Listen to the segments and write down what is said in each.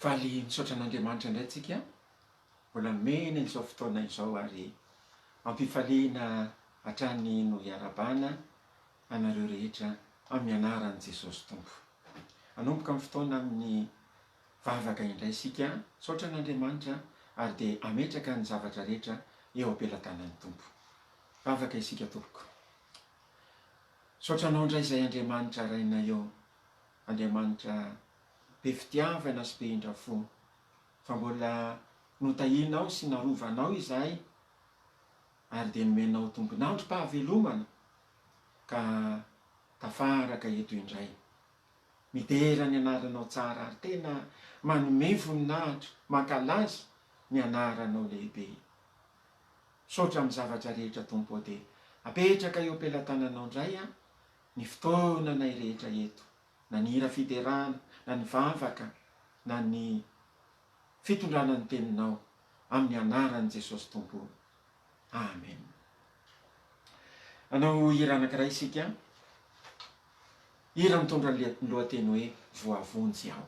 Faly misaotra an'Andriamanitra indray tsika mbola mena izao fotoana izao ary ampifaliana hatrany no hiarabana anareo rehetra amin'ny anaran'i Jesosy Tompo. Anomboka amin'ny fotoana amin'ny vavaka indray isika, saotra an'Andriamanitra ary dia ametraka ny zavatra rehetra eo am-pelantanan'ny Tompo. Vavaka isika tompoko. Saotra anao indray izay Andriamanitra raina eo, Andriamanitra be fitiavana sy be indrafo, fa mbola notahinao sy narovanao izahay ary dia nomenao tombonandrom-pahavelomana ka tafaraka eto indray. Midera ny anaranao tsara ary tena manome voninahitra, mankalaza ny anaranao lehibe. Saotra amin'ny zavatra rehetra Tompo dia apetraka eo am-pelantananao indray ny fotoananay rehetra eto, na ny hira fiterana, na ny vavaka, na ny fitondrana ny teninao amin'ny anaran'i Jesosy Tompo. Amen. Anao hira anankiray isika, hira mitondra ny lohateny hoe voavonjy aho.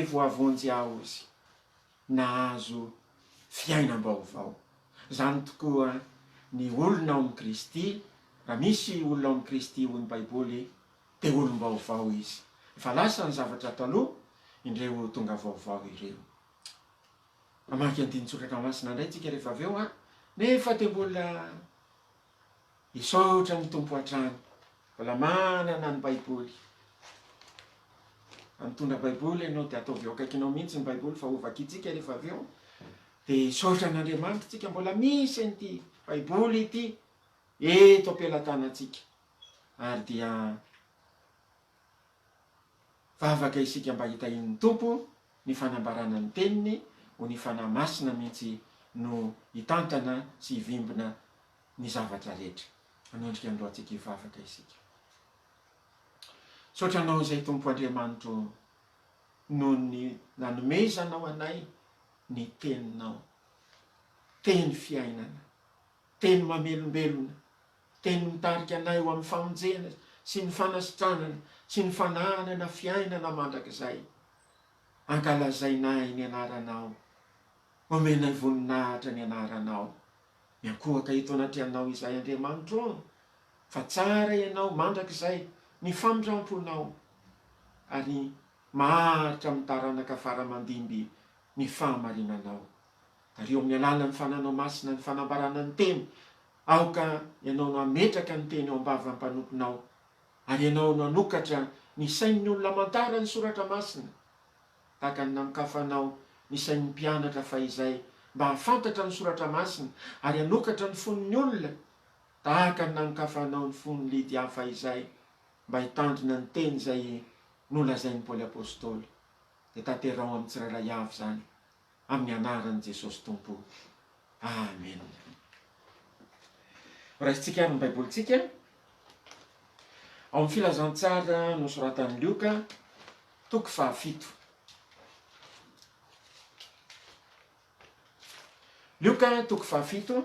Voavonjy aho izy, nahazo fiainam-baovao. Zany tokoa ny olona ao amin'ny Kristy, raha misy olona ao amin'ny Kristy hoy ny Baiboly, dia olom-baovao izy. Efa lasa ny zavatra taloha, indreo tonga vaovao ireo. Mamaky andiny tsoratra masina indray tsika rehefa avy eo, nefa dia mbola hisaotra ny Tompo hatrany, mbola manana ny Baiboly. Mitondra Baiboly ianao dia ataovy eo akaikinao mihitsy ny Baiboly fa ovakitsika rehefa avy eo dia saotra an'Andriamanitra tsika mbola misy an'ity Baiboly ity eto am-pelantanantsika ary dia vavaka isika mba hitahin'ny Tompo ny fanambarana ny teniny ho ny fanahy masina mihitsy no hitantana sy hivimbina ny zavatra rehetra. Anondrika androantsika hivavaka isika. Saotranao izay Tompo Andriamanitro no ny nanomezanao anay ny teninao, teny fiainana, teny mamelombelona, teny mitarika anay ho amin'ny famonjena sy ny fanasitranana sy ny fananana fiainana mandrakizay. Ankalazainay ny anaranao, omenay voninahitra ny anaranao. Miankohaka eto anatrianao izay Andriamanitro, fa tsara ianao mandrakizay ny famindramponao ary maharitra amin'ny taranaka faramandimby ny fahamarinanao. Ary eo amin'ny alalan'ny fananao masina ny fanambarana ny teny, aoka ianao no ametraka ny teny eo am-bava mpanomponao, ary ianao no anokatra ny sain'ny olona mantara ny soratra masina, tahaka ny namokafanao ny sain'ny mpianatra fa izay mba hafantatra ny soratra masina ary anokatra ny fon'ny olona, tahaka ny namokafanao ny fon'ny Lydia fa izay mba hitandrina ny teny izay nolazain'ny Paoly Apôstôly. Dia tanterao amin'ny tsirairay avy zany, amin'ny anaran'i Jesosy Tompo. Amen. Raisitsika ary ny baibolitsika ao amin'ny filazantsara nosoratan'i Lioka, toko 7. Lioka toko 7,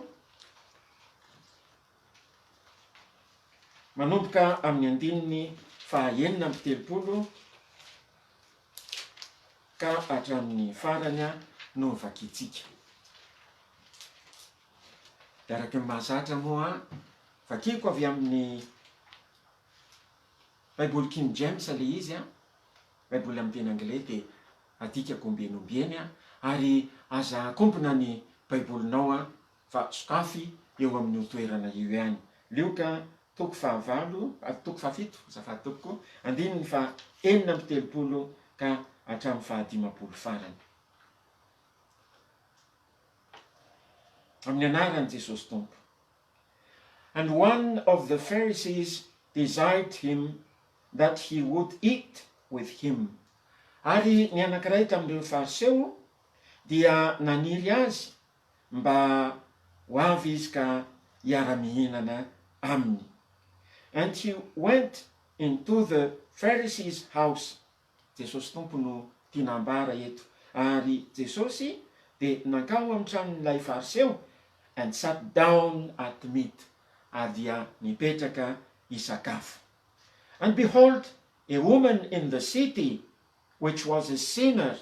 manomboka amin'ny andininy 9:30 ka hatramin'ny farany no vakitsika. Dia araka ny mahazatra moa, vakiko avy amin'ny Baiboly King James le izy, Baiboly amin'ny teny anglais dia adikako ombieny ary aza akompona ny baibolinao fa sokafy eo amin'ny toerana io ihany. Lioka toko 7, zafady toko, andininy 9:30 ka hatramin'ny 15 farany. Amin'ny anaran'i Jesosy Tompo. And one of the Pharisees desired him that he would eat with him. Ary ny anankiray tamin'ireo fariseo dia naniry azy mba ho avy izy ka hiara-mihinana aminy. And he went into the Pharisee's house. Jesosy Tompo no tinambara eto. Ary Jesosy dia nankao amin'ny tranon'ilay fariseo and sat down at meat. Ary dia nipetraka hisakafo. And behold, a woman in the city, which was a sinner.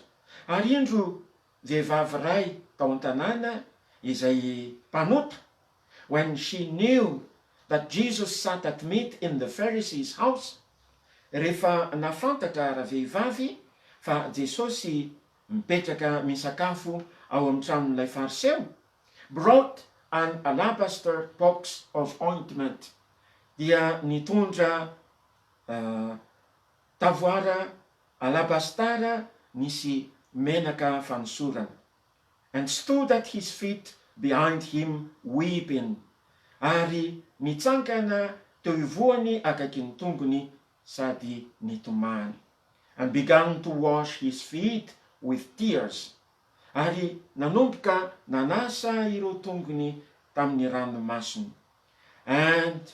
Ary indro vehivavy ray tao an-tanàna izay mpanota, when she knew that Jesus sat at meat in the Pharisee's house, rehefa nafantatra vehivavy fa Jesosy mipetraka misakafo ao amin'ny tranon'ilay fariseo, brought an alabaster box of ointment, dia nitondra tavoara alabastara nisy menaka fanosorana, and stood at his feet behind him weeping. Ary nitsangana teo ivoany akaiky ny tongony sady nitomany. And began to wash his feet with tears. Ary nanomboka nanasa ireo tongony tamin'ny ranomasiny. And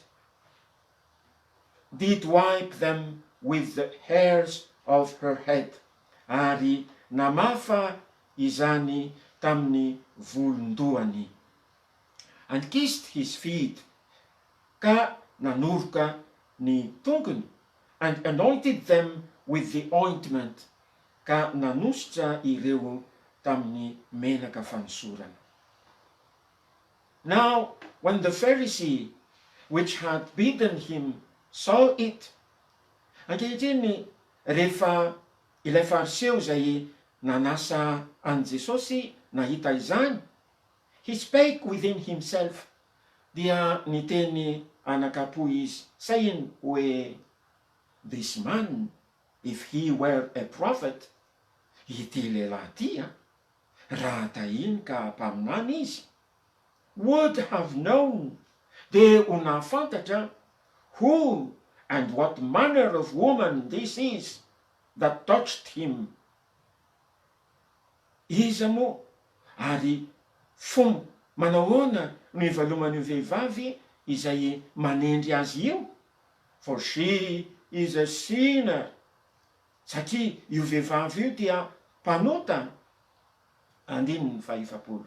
did wipe them with the hairs of her head. Ary namafa izany tamin'ny volondohany. And kissed his feet, ka nanoroka ny tongony, and anointed them with the ointment, ka nanositra ireo tamin'ny menaka fanosorana. Now, when the Pharisee which had bidden him saw it, ankehitriny rehefa ilay fariseo zay nanasa an Jesosy nahita izany, he spake within himself, dia niteny anakapo izy, saying hoe, this man, if he were a prophet, ity lehilahy ty, raha tahiny ka mpaminany izy, would have known, de ho nahafantatra, who and what manner of woman this is that touched him, iza moa ary manao hoana no ivaloman'io vehivavy izay manendry azy io? For she is a sinner. Satria io vehivavy io dia mpanota. Andininy fahaefapolo.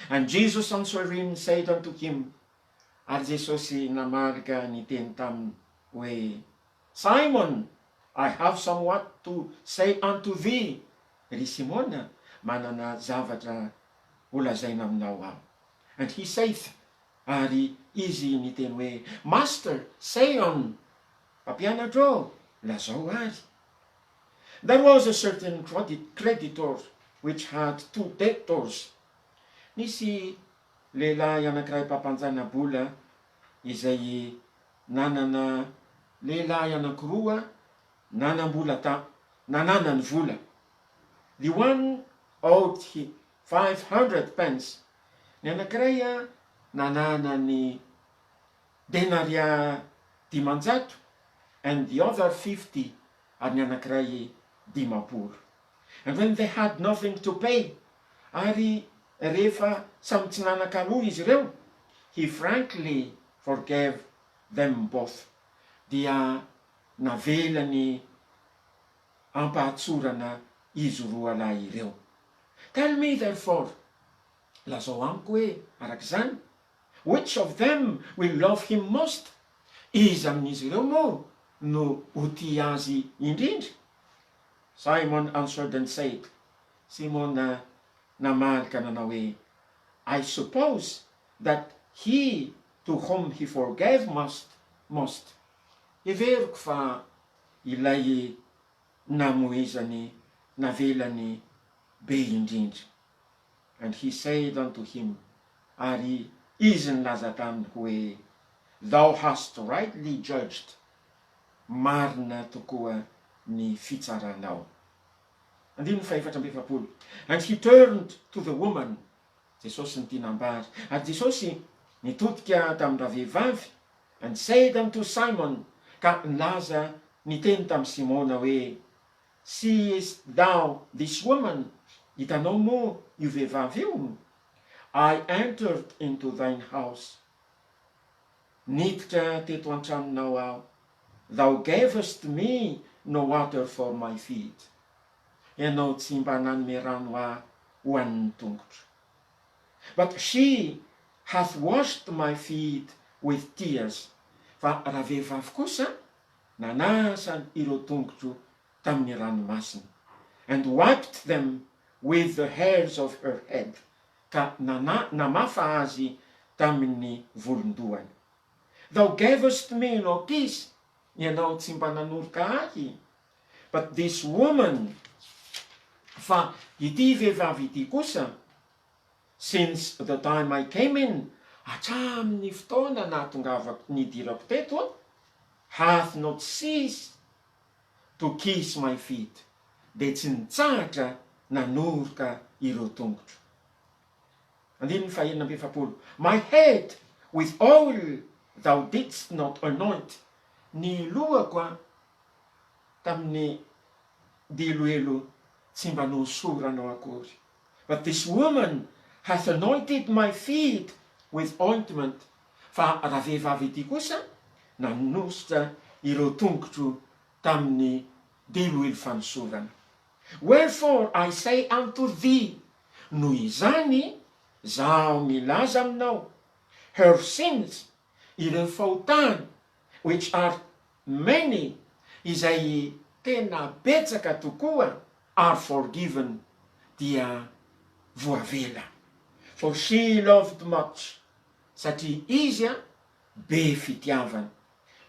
And Jesus answering said unto him, ary Jesosy namarika ny teny taminy hoe, Simon, I have somewhat to say unto thee. Ry Simona, manana zavatra holazaina aminao aho. And he saith, ary izy niteny hoe, Master, say on. Mpampianatra, lazao ary. There was a certain creditor which had 2 debtors. Nisy lehilahy anankiray mpampanjana-bola izay nanana lehilahy anankiroa nananany vola. The one owed 500 pence. Ny anankiray nanana ny denaria 500 and the other 50 ary ny anankiray 500. And when they had nothing to pay, ary rehefa samy tsy nanan-kaloha izy ireo, he frankly forgave them both. Dia navelany ampahatsorana izy roa lahy ireo. Tell me therefore, lazao amiko hoe arak'izany, which of them will love him most? Iza amin'izy ireo moa no ho tia azy indrindra? Simon answered and said, Simon namarika nanao hoe, I suppose that he to whom he forgave most. Everiko fa ilay namoezany navelany be indrindra. And he said unto him, ary izy nilaza taminy hoe, Thou hast rightly judged. Marina tokoa ny fitsaranao. Andininy fahaefatra amby efapolo. And he turned to the woman. Jesosy nitinambary. Ary Jesosy nitodika tamindra vehivavy. And said unto Simon, ka nilaza niteny tam Simona hoe, Seest thou this woman? Hitanao moa io vehivavy io? I entered into thine house. Niditra teto antraminao aho. Thou gavest me no water for my feet. Ianao tsy mba nanome rano aho ho an'ny tongotro. But she hath washed my feet with tears. Fa raha vehivavy kosa, nanasa ireo tongotro tamin'ny ranomasina. And wiped them with the hairs of her head. Ka namafa azy tamin'ny volondohany. Thou gavest me no kiss. Ianao tsy mba nanoroka ahy. But this woman, fa ity vehivavy ity kosa, since the time I came in, hatramin'ny fotoana nahatongavako nidirako teto, hath not ceased to kiss my feet. De tsy nitsahatra nanoroka ireo tongotro. Andininy fahaenina amby efapolo. My head with oil thou didst not anoint. Ny lohako tamin'ny diloelo tsy mba nosoranao akory. But this woman hath anointed my feet with ointment. Fa raha vehivavy ity kosa, nanositra ireo tongotro tamin'ny diloelo fanosorana. Wherefore I say unto thee, noho izany, zaho milaza aminao, her sins, ireo fahotany, which are many, izay tena betsaka tokoa, are forgiven, dia voavela. For she loved much, satria izy be fitiavana.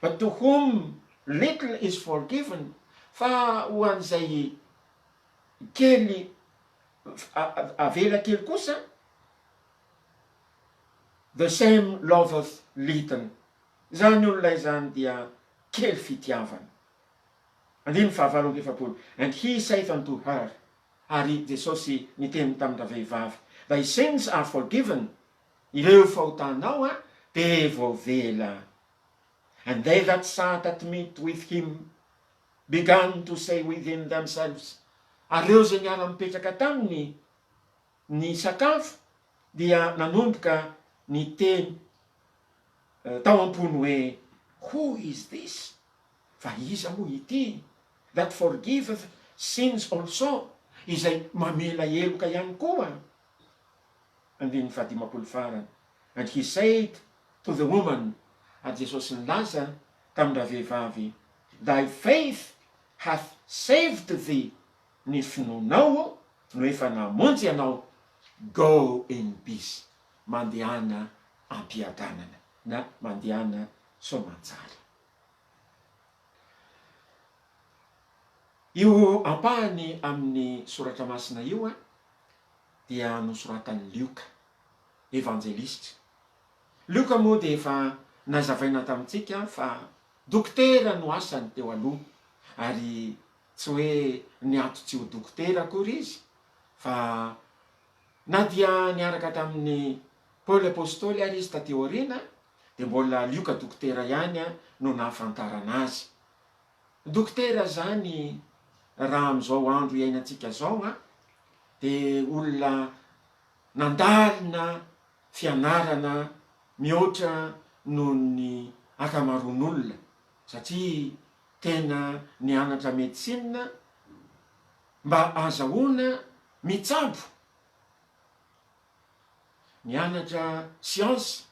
But to whom little is forgiven, fa ho an'izay kely avela kely kosa, the same loveth little. Zany olona izany dia kely fitiavana. Andiny fahavalo amby efapolo. And he saith unto her, ary Jesosy niteny tamindra vehivavy, thy sins are forgiven. Ireo fahotanao be voavela. And they that sat at meat with him began to say within themselves. Ary reo zay niara mipetraka taminy ny sakafo dia nanomboka ny teny tao am-pony hoe who is this? Fa iza moa ity? That forgiveth sins also, izay mamela eloka ihany koa. Andiny fahadimapolo farany. And he said to the woman, a Jesosy nilaza tamindra vehivavy, thy faith hath saved thee. Ny finonao no efa namonjy anao. Go in peace. Mandehana ampiadanana na mandehana soamantsara. Io ampahany amin'ny soratra masina io dia nosoratan'ny Lioka, evangelista. Lioka moa dia efa nazavaina tamintsika fa dokotera no asany teo aloha, ary tsy hoe niato tsy ho dokotera akory izy, fa na dia niaraka tamin'ny Paoly apôstôly ary izy taty aoriana, dia mbola Lioka dokotera ihany no nahafantarana azy. Dokotera zany raha amin'izao andro iainantsika zao dia olona nandalina fianarana mihoatra noho ny akamaroan'olona, satria tena nianatra medicine mba azahoana mitsabo, nianatra siansa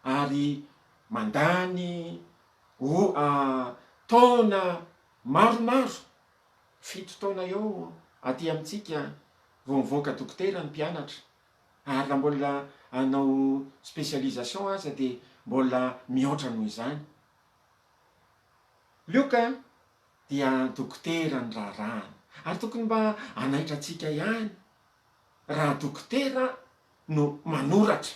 ary mandany taona maromaro, 7 taona eo aty amintsika vao mivoaka dokotera ny mpianatra, ary raha mbola hanao spécialisation aza dia mbola mihoatra noho izany. Lioka dia dokotera ny raharaha, ary tokony mba anaitra antsika ihany raha dokotera no manoratra.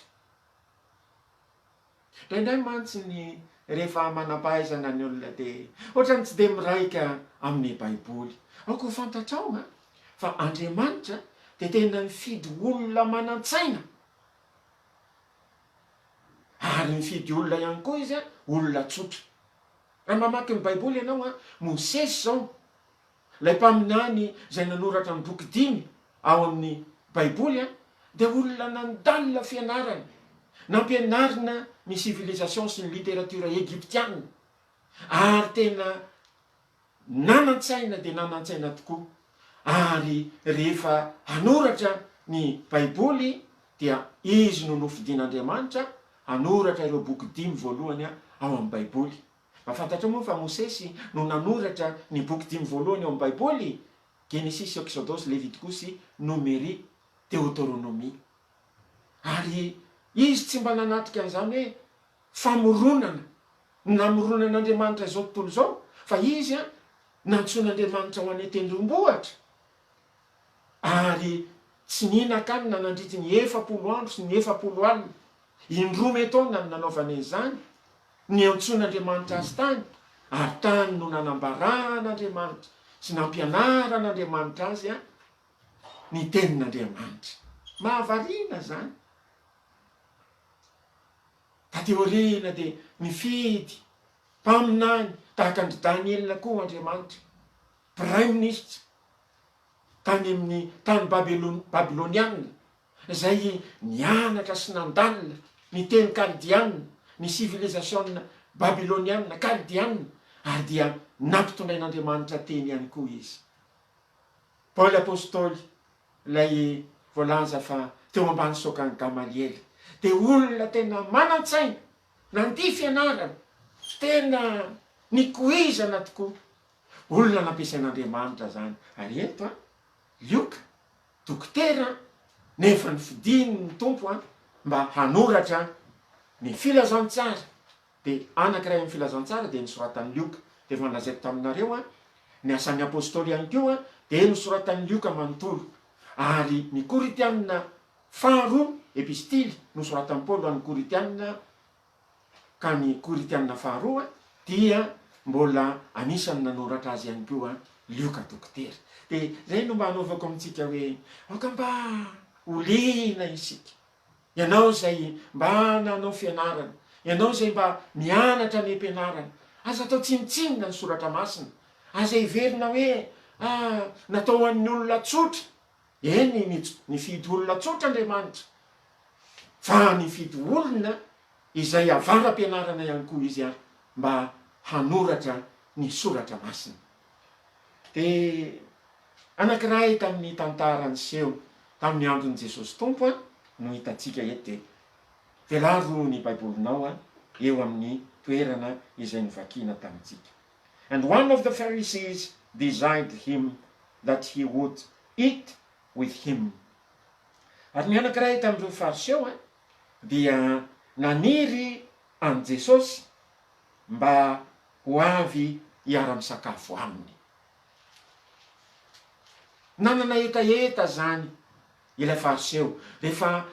Indraindray mantsy ny rehefa manam-pahaizana ny olona dia ohatrany tsy dia miraika amin'ny baiboly. Aoko fantatrao fa Andriamanitra dia tena mifidy olona manan-tsaina, ary mifidy olona ihany koa izy olona tsotra. Raha mamaky ny baiboly ianao Mosesy zao, ilay mpaminany izay nanoratra ny boky 5 ao amin'ny baiboly dia olona nandalina fianarana, nampianarina ny civilisation sy ny littérature egyptianina, ary tena nanan-tsaina dia nanan-tsaina tokoa. Ary rehefa hanoratra ny baiboly dia izy no nofidian'Andriamanitra hanoratra ireo boky 5 voalohany ao amin'ny baiboly. Mahafantatra moa fa Mosesy no nanoratra ny boky 5 voalohany ao amin'ny baiboly: Genesis, Exodus, Leviticus, Numéri, Deutéronomie. Ary izy tsy mba nanatrika an'izany hoe famoronana, namoronan'Andriamanitra izao tontolo izao, fa izy nantsoin'Andriamanitra ho any tendrombohitra, ary tsy nihinan-kanina nandritra ny 400 andro sy ny 400 alina, indroa taona no nanaovana izany, ny antsoin'Andriamanitra azy tany, ary tany no nanambaran'Andriamanitra sy nampianaran'Andriamanitra azy ny tenin'Andriamanitra. Mahavariana zany. Taty aoriana dia mifidy mpaminany tahaka ny Daniel koa Andriamanitra, prime ministre tany amin'ny tany Babylonianina, izay nianatra sy nandalina ny teny kaldianina, ny civilisation babylonianina, kaldianina, ary dia nampitondrain'Andriamanitra teny ihany koa izy. Paoly apôstôly, ilay voalaza fa teo ambany saokany Gamaliel, dia olona tena manan-tsaina, nandia fianarana, tena nikoizana tokoa, olona nampiasain'Andriamanitra zany. Ary eto Lioka, dokotera, nefa nifidiny ny tompo mba hanoratra ny filazantsara. Dia anankiray amin'ny filazantsara dia nisoratan'ny Lioka. Dia efa nalazaiko taminareo ny asan'ny apôstôly ihany koa dia nisoratan'ny Lioka manontolo. Ary ny Koritianina faharoa epistily nosoratan'ny Paoly any Koritianina, ka ny Koritianina faharoa dia mbola anisany nanoratra azy ihany koa Lioka dokotera. Dia zay no mba hanaovako amintsika hoe aoka mba oliana isika, ianao izay mba nanao fianarana, ianao izay mba mianatra ny ampianarana, aza atao tsinitsinina ny soratra masina, aza hiverina hoe natao an'ny olona tsotra, eny nifidy olona tsotra Andriamanitra, fa nifidy olona izay avara-pianarana ihany koa izy ary mba hanoratra ny soratra masina. De anankiray tamin'ny tantara niseho tamin'ny andron'i Jesosy Tompo no hitantsika eto, de velaro ny baibolinao eo amin'ny toerana izay nivakiana tamintsika. And one of the Pharisees desired him that he would eat with him. Ary ny anankiray tamin'ireo fariseo dia naniry an Jesosy mba ho avy hiara-misakafo aminy. Nanana etaeta zany ilay fariseo rehefa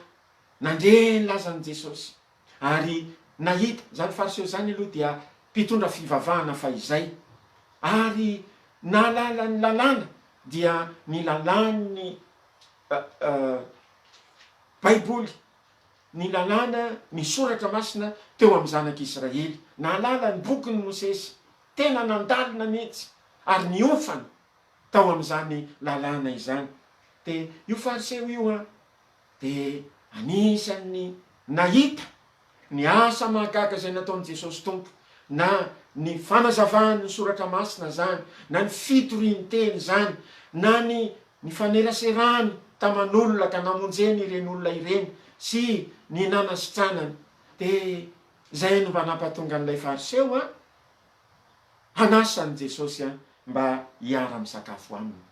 nandre lazan Jesosy, ary nahita zany fariseo zany aloha dia mpitondra fivavahana fa izay, ary nalala ny lalàna dia ny lalàny baiboly, ny lalàna ny soratra masina teo amin'ny zanak'Israely, nalala ny bokin'ny Mosesy, tena nandalina mihitsy ary niofana tao amin'izany lalàna izany. De io fariseo io de anisan'ny nahita ny asa mahagaga izay nataon'i Jesosy Tompo, na ny fanazavahany ny soratra masina zany, na ny fitorian-teny zany, na ny faneraserany taman'olona ka namonjeny ireny olona ireny sy ny nanasitranany. De zay no mba nampatonga an'ilay fariseo hanasany Jesosy mba hiara-misakafo aminy.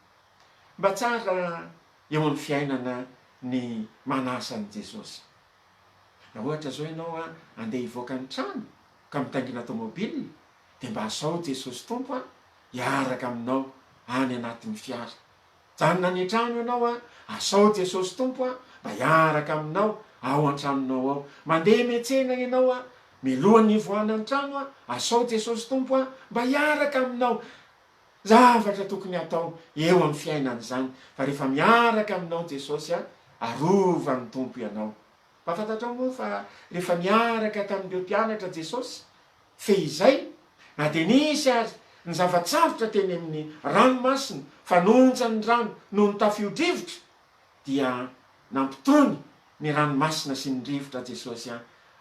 Mba tsara eo amin'ny fiainana ny manasany Jesosy. Na ohatra zao ianao andeha hivoaka ny trano ka mitaingina tomobily, de mba asao Jesosy Tompo hiaraka aminao any anatin'ny fiara. Janona ny trano ianao asao Jesosy Tompo mba hiaraka aminao ao an-tranonao ao. Mandeha miantsena ianao milohan'ny ivoahana ny trano asao Jesosy Tompo mba hiaraka aminao. Zavatra tokony atao eo amin'ny fiainana zany, fa rehefa miaraka aminao Jesosy arovan'ny Tompo ianao. Mahafantatra moa fa rehefa miaraka tamin'ireo mpianatra Jesosy fehizay, na de nisy ary ny zavatsarotra teny amin'ny ranomasina, fanonjany rano no ny tafio-drivotra, dia nampitony ny ranomasina sy ny rivotra Jesosy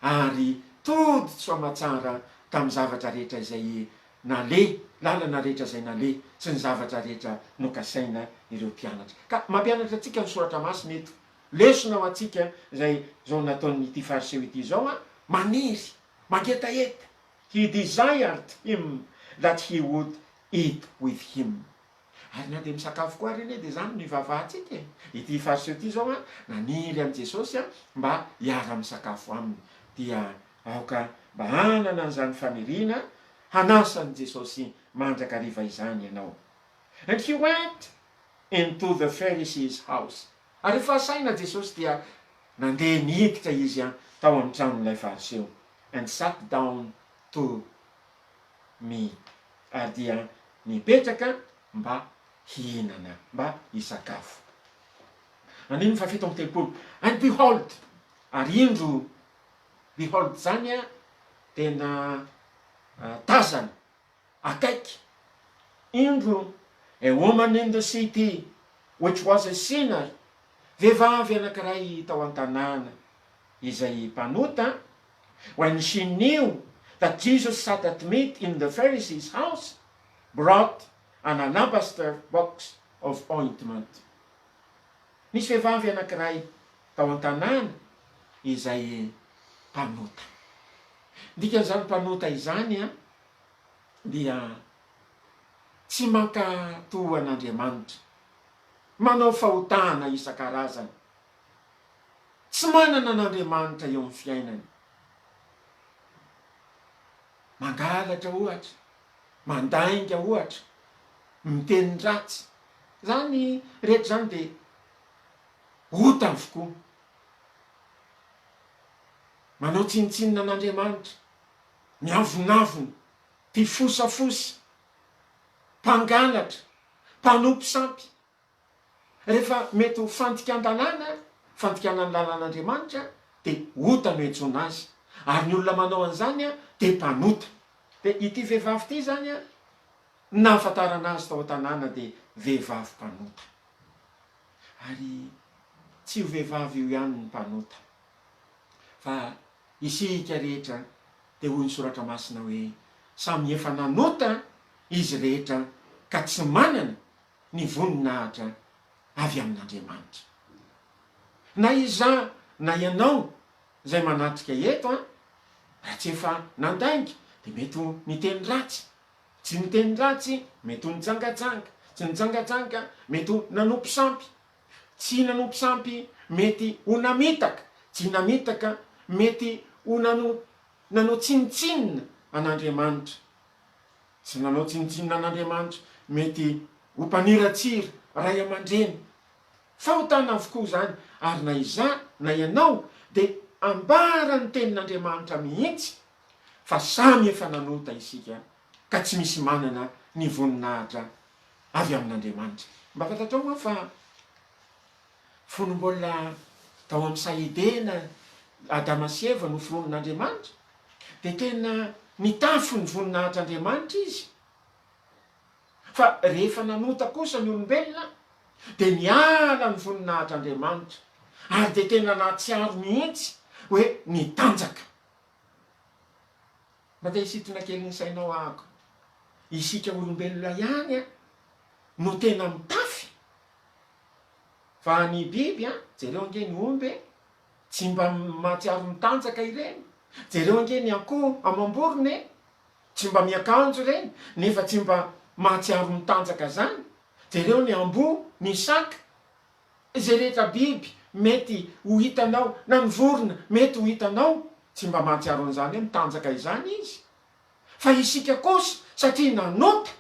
ary tody soamatsara tamin'ny zavatra rehetra izay nale, lalana rehetra izay nale sy ny zavatra rehetra nokasaina ireo mpianatra. Ka mampianatra atsika ny soratra masina eto, lesona ho atsika izay zao nataon'ity fariseo ity zao maniry, mangetaeta. He desired him that he would eat with him. Ary na de misakafo koa reny de zany ny vavahantsika. Ity fariseo ity zao naniry am Jesosy mba hiara-misakafo aminy, dia aoka mba hanana an'izany faniriana hanasany Jesosy mandrakariva izany ianao. And he went into the Pharisee's house. Ary rehefa saina Jesosy dia nandeha niditra izy tao amin'ny tranon'ilay fariseo, and sat down to meat. Ary dia nipetraka mba hihinana, mba hisakafo. Aniny fa fito amby telopolo. And behold, ary indro behold zany tena tazana akaiky. Indro a woman in the city which was a sinner, vehivavy anankiray tao an-tanàna izay mpanota, when she knew that Jesus sat at meat in the Pharisee's house, brought an alabaster box of ointment. Nisy vehivavy anankiray tao an-tanàna izay mpanota. Dikan'izany mpanota izany dia tsy mankatoa an'Andriamanitra, manao fahotana isan-karazany, tsy manana an'Andriamanitra eo amin'ny fiainany. Mangalatra ohatra, mandainga ohatra, miteny ratsy, zany rehetra zany de ota avokoa. Manao tsinitsinina an'Andriamanitra, miavonavona, mpifosafosy, mpangalatra, mpanompisampy. Rehefa mety ho fantikan-dalàna, fantikanany lalàn'Andriamanitra, de ota no etsona azy. Ary ny olona manao an'izany de mpanota. De ity vehivavy ity zany nahafantarana azy tao an-tanàna de vehivavy mpanota. Ary tsy ho vehivavy io ihany ny mpanota, fa isika rehetra dia hoy ny soratra masina hoe samy efa nanota izy rehetra ka tsy manana ny voninahitra avy amin'Andriamanitra. Na iza na ianao izay manatrika eto raha tsy efa nandainga dia mety ho niteny ratsy, tsy niteny ratsy mety ho nijangajanga, tsy nijangajanga mety ho nanompo sampy, tsy nanompo sampy mety ho namitaka, tsy namitaka mety ho nanao tsinitsinina an'Andriamanitra, tsy nanao tsinitsinina an'Andriamanitra mety ho mpaniratsira ray aman-dreny. Fahotana avokoa izany, ary na iza na ianao dia ambara ny tenin'Andriamanitra mihitsy fa samy efa nanota isika ka tsy misy manana ny voninahitra avy amin'Andriamanitra. Mba fantatrao moa fa fony mbola tao amin'ny saidena Adama sy Eva noforonon'Andriamanitra dia tena nitafy ny voninahitr'Andriamanitra izy. Fa rehefa nanota kosa ny olombelona dia niala ny voninahitr'Andriamanitra ary dia tena nahatsiaro mihitsy hoe nitanjaka. Mba te hisintona kely ny sainao ahako, isika olombelona ihany no tena mitafy, fa ny biby jereo ange ny omby tsy mba mahatsiaro mitanjaka ireny, jereo ange ny akoho amam-borony tsy mba miakanjo ireny nefa tsy mba mahatsiaro mitanjaka zany, jereo ny amboa, ny saka, izay rehetra biby mety ho hitanao, na ny vorona mety ho hitanao, tsy mba mahatsiaro an'izany hoe mitanjaka izany izy. Fa isika kosa satria nanota,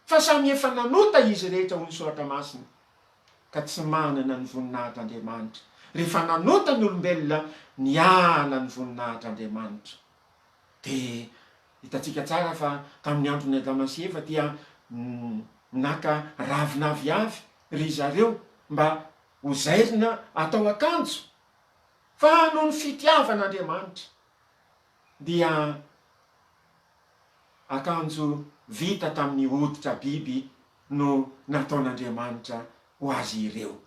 fa samy efa nanota izy rehetra ho ny soratra masina ka tsy manana ny voninahitr'Andriamanitra. Rehefa nanota ny olombelona niala ny voninahitr'Andriamanitra. Dia hitantsika tsara fa tamin'ny andron'ny Adama sy Eva dia naka ravina aviavy ry zareo mba ho zairina atao akanjo, fa noho ny fitiavan'Andriamanitra dia akanjo vita tamin'ny hoditra biby no nataon'Andriamanitra ho azy ireo.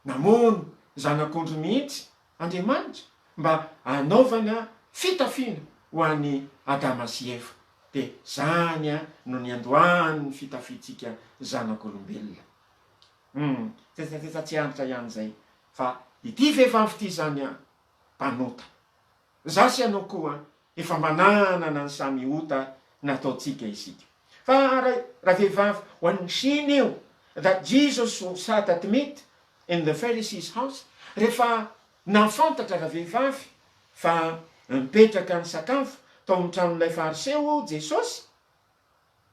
Namono zanak'ondry mihitsy Andriamanitra mba hanaovana fitafiana ho an'ny Adama sy Eva. Dia zany no niandohany ny fitafiantsika zanak'olombelona. Tetsa tsy antitra ihany zay, fa ity vehivavy ity zany mpanota. Zasy ianao koa efa manana ny samy ota nataotsika isika. Fa raha vehivavy, when she knew that Jesus sat at meat in the Pharisees' house, rehefa nafantatra raha vehivavy fa mipetraka ny sakafo tao amin'ny tranon'ilay fariseo Jesosy,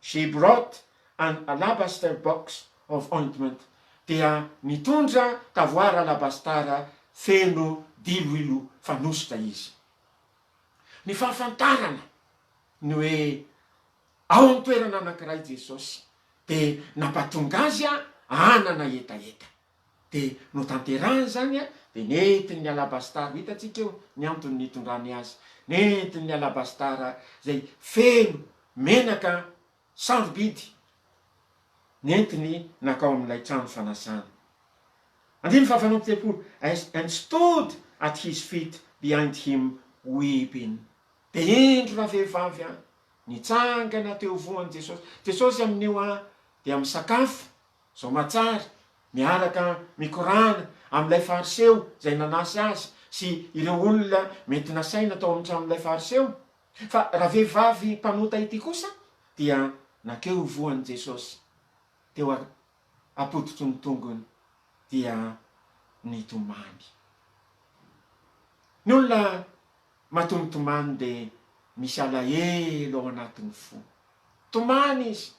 she brought an alabaster box of ointment, dia nitondra tavoara alabastara feno diloilo fanosotra izy. Ny fahafantarana ny hoe ao amin'ny toerana anankiray Jesosy dia nampatonga azy hanana etaeta. Dia no tanterahany zany dia nentiny ny alabastara, hitatsika eo ny antony nitondrany azy, nentiny ny alabastara zay feno menaka sarobidy, nentiny nakao amin'ilay trano fanasana. Andiny fahafanompo-tepolo, and stood at his feet behind him weeping. Dia endro raha vehivavy nitsangana teo voan'i Jesosy. Jesosy amin'io dia misakafo zao matsara, miaraka mikorana amin'ilay fariseo izay nanasy azy sy ireo olona mety nasaina tao amin'ny tranon'ilay fariseo. Fa raha vehivavy mpanota ity kosa dia nakeo voan'i Jesosy, teo apoditry ny tongony dia nitomany. Ny olona matomtomany dia misy alahelo ao anatin'ny fo. Tomany izy,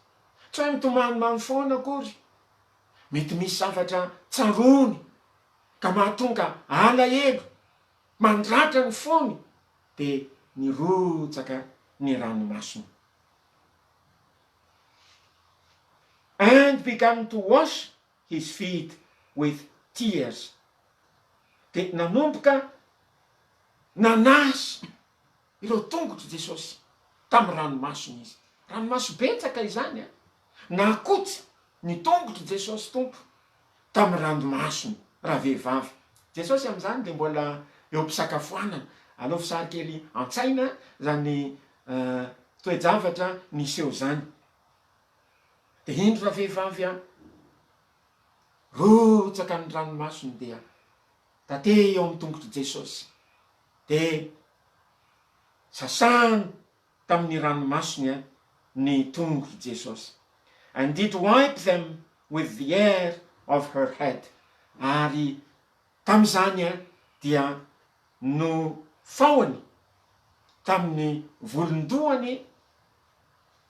tsy hoe mitomany mamy foana akory, mety misy zavatra tsarony ka mahatonga alahelo, mandratra ny fony, dia nirotsaka ny ranomasony. And began to wash his feet with tears. Dia nanomboka nanasy ireo tongotry Jesosy tamin'ny ranomasony izy. Ranomaso betsaka izany. Nakotsy ny tongotry Jesosy tompo tamin'ny randomasony raha vehivavy. Jesosy am'izany de mbola eo am-pisakafoanana, aleo fisary kely an-tsaina zany toe-javatra niseho zany. De indro raha vehivavy rotsaka ny ranomasony dia tate eo amin'ny tongotry Jesosy, de sasany tamin'ny ranomasony ny tongotry Jesosy. And did wipe them with the hair of her head. Ary tam'izany dia no fahony tamin'ny volondohany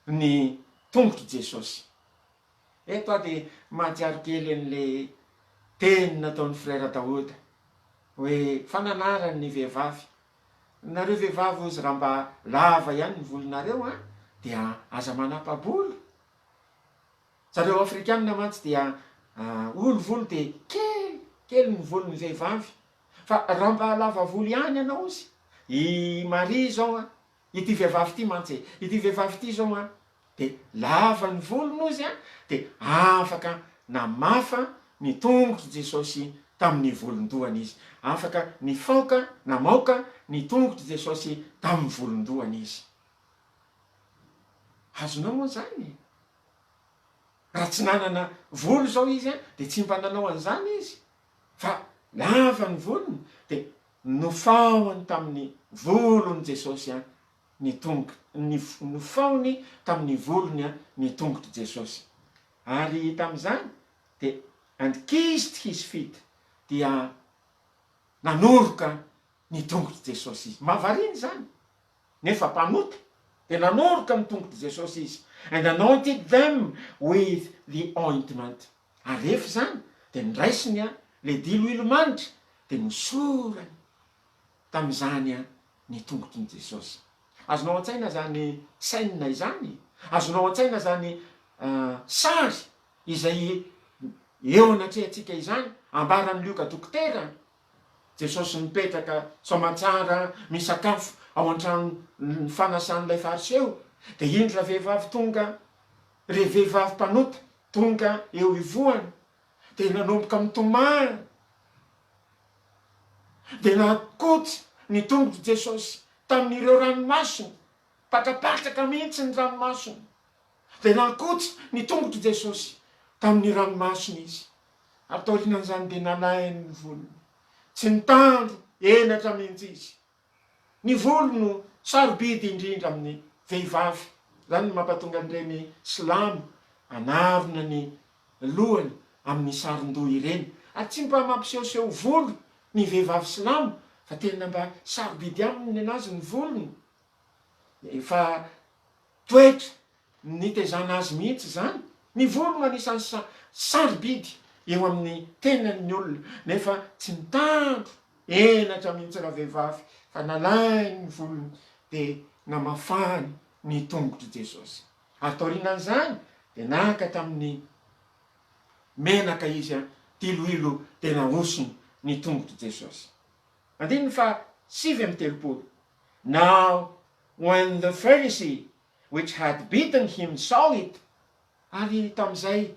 ny tongotry Jesosy. Eto de mahatsiaro kely an'le teny nataon'ny frère Daoda hoe fananarany vehivavy. Nareo vehivavy ozy raha mba lava ihany ny volonareo dia aza manapa-bolo. Zareo afrikanina mantsy dia olo-volo de kely ny volon'ny vehivavy. Fa raha mba lava volo ihany ianao izy, i Marie zao ity vehivavy ity mantsy, ity vehivavy ity zao de lava ny volony izy de afaka namafa ny tongotry Jesosy tamin'ny volondohany izy. Afaka nifaoka namaoka ny tongotry Jesosy tamin'ny volondohany izy. Azonao moa zany. Raha tsy nanana volo zao izy de tsy mba nanao an'izany izy. Fa lava ny volony de nofahony tamin'ny volony Jesosy nofahony tamin'ny volony ny tongotry Jesosy. Ary tam'izany de and kissed his feet, dia nanoroka ny tongotry Jesosy izy. Mavariny zany. Nefa mpanoty de nanoroka ny tongotry Jesosy izy. And anointed them with the ointment. Arefy zany de niraisiny le diloilo-manitra de nosorany tam'izany ny tongotry Jesosy. Azonao an-tsaina zany scène izany. Azonao an-tsaina zany sary izay eo anatrehantsika izany, ambaran'ny Lioka dokotera. Jesosy mipetraka soamantsara misakafo ao an-trano ny fanasan'ilay fariseo. De indro raha vehivavy tonga, re vehivavy mpanota tonga eo ivoany, de nanomboka mitomany, de nakotsy ny tongotry Jesosy tamin'ireo ranomasony, patrapatraka mihitsy ny ranomasony. De nakotsy ny tongotry Jesosy tamin'ny ranomasony izy. Ataorinan'izany de nalainy ny volony, tsy nitandro enatra mihitsy izy. Ny volo no sarobidy indrindra amin'ny vehivavy. Zany mampatonga an'ireny silamo anarona ny lohany amin'ny saron-doha ireny. Ary tsy mba mampisehoseho volo ny vehivavy silamo, fa tena mba sarobidy aminy anazy ny volony. Fa toetra nitezana azy mihitsy zany. Ny volo anisany sarobidy eo amin'ny tenan'ny olona, nefa tsy nitandro enatra mihitsy raha vehivavy, fa nalainy ny volony de namafany ny tongotry Jesosy. Ary taorinan'izany de naka tamin'ny menaka izy tiloilo de nahosony ny tongotry Jesosy. Andininy fa 7:30. Now when the Pharisee which had beaten him saw it. Ary tam'izay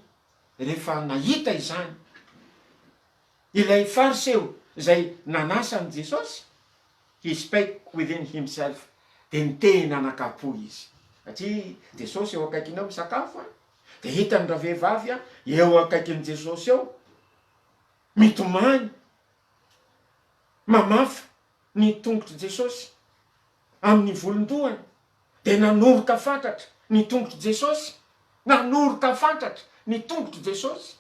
rehefa nahita izany ilay fariseo zay nanasany Jesosy, he spake within himself, de niteny anakapo izy. Satria Jesosy eo akaikinao misakafo de hitany raha vehivavy eo akaikin'i Jesosy eo mitomany mamafa ny tongotry Jesosy amin'ny volondohany, de nanoroka fantatra ny tongotry Jesosy, nanoroka fantatra ny tongotry Jesosy,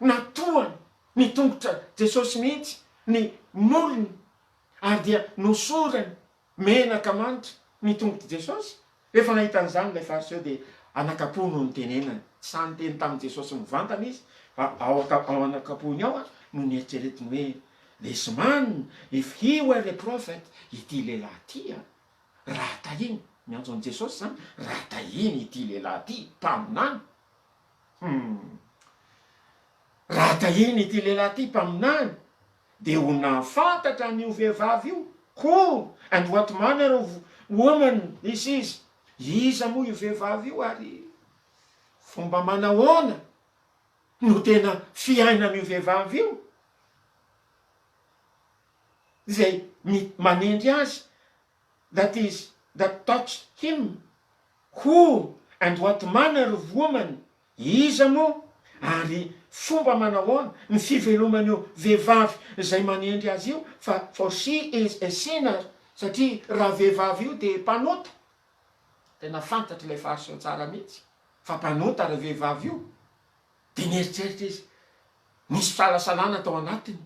natoany ny tongotry Jesosy mihitsy ny molony, ary dia nosorany menaka manitra ny tongotry Jesosy. Rehefa nahita an'izany ilay fariseo de anakapo no nitenenany. Tsy sany teny tamin'i Jesosy mivantana izy, fa ao anakapony ao no nieritreretiny hoe this man, if he were a prophet, ity lehilahy ty raha tahiny, miantso an'i Jesosy zany, raha tahiny ity lehilahy ty, mpaminany. Raha tahiny ity lehilahy ty mpaminany, de ho nafantatra an'io vehivavy io. Who and what manner of woman this is? Iza moa io vehivavy io, ary fomba manahoana no tena fiainan'io vehivavy io, izay manendry azy, that touched him. Who and what manner of woman? Iza moa ary fomba manahoana ny fiveloman'io vehivavy izay manendry azy io, fa for she is a sinner, satria raha vehivavy io dia mpanota. Tena fantatry ilay fariseo tsara mihitsy fa mpanota raha vehivavy io. Dia nieritreritra izy, nisy fisalasalana tao anatiny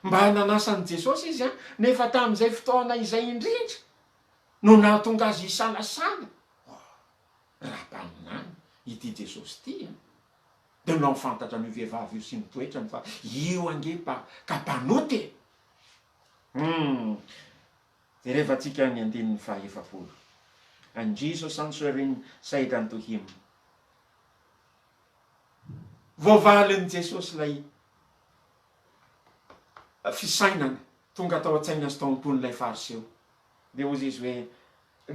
mba hananasan'i Jesosy izy nefa tamin'izay fotoana izay indrindra no nahatonga azy hisalasala. Raha mpaminany ity Jesosy ity dia no fantatra ny vehivavy io sy ny toetrany fa io angepa ka mpanoty. Dia rehefa tsika ny andinin'ny fahaefapolo. And Jesus answering said unto him. Voavalin'i Jesosy lay fisainana tonga tao an-tsaina azy tao am-pon'ilay fariseo. Dia hozy izy hoe,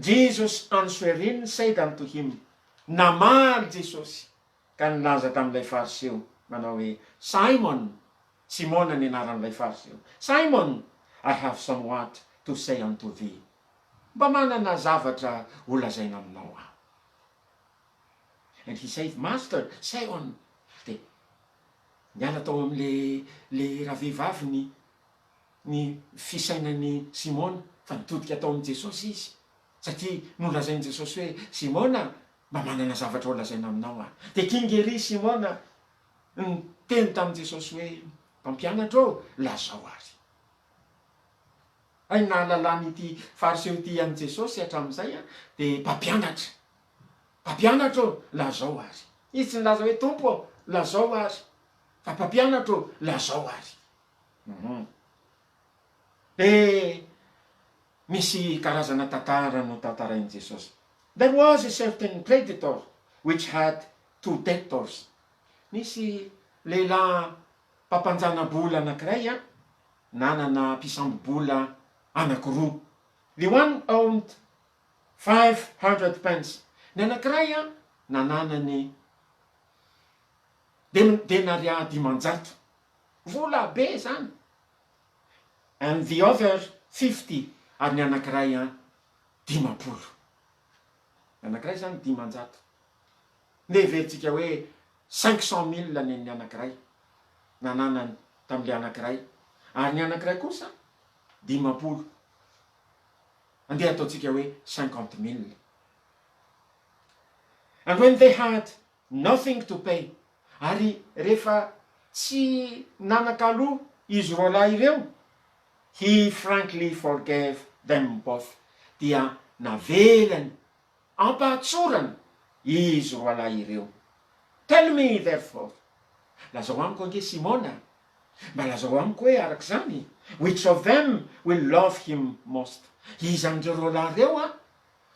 Jesus answering said unto him. Namaly Jesosy ka nilaza tamin'ilay fariseo manao hoe, Simon, Simona ny anaran'ilay fariseo. Simon, I have somewhat to say unto thee. Mba manana zavatra ho lazaina aminao aho. And he said, Master, say on. Dia niala tao am'le raha vehivavy ny fisainan'ny Simona fa nitodika tao amin'i Jesosy izy. Satria nolazain'i Jesosy hoe, Simona, mba manana zavatra ho lazaina aminao aho. Dia kingery Simona niteny tamin'i Jesosy hoe, mpampianatra ô, lazao ary. Ay nahalalany fariseo ity an'i Jesosy hatramin'izay dia mpampianatra. Mpampianatra ô, lazao ary. Izy tsy nilaza hoe tompo ô, lazao ary. Fa mpampianatra ô, lazao ary. Dia misy karazana tantara no tantarain'i Jesosy. There was a certain creditor which had 2 debtors. Nisy lehilahy mpampanjana-bola anankiray nanana mpisambo-bola anankiroa. The one owed 500 pence. Ny anankiray nananany denaria 500. Vola be zany. And the other 50. Ary ny anankiray 50. Anankiray zany 500. Neveritsika hoe 500,000 ny anankiray nananany tamin'ilay anankiray. Ary ny anankiray kosa 50. Andeha ataotsika hoe 50,000. And when they had nothing to pay, ary rehefa tsy nanakaloha izy roa lahy ireo, he frankly forgave them both. Dia navelany, ampatsorany izy roa lahy ireo. Tell me therefore, lazao amiko ange Simona, mba lazao amiko hoe arak'izany, which of them will love him most? Izy amindreo roa lahy ireo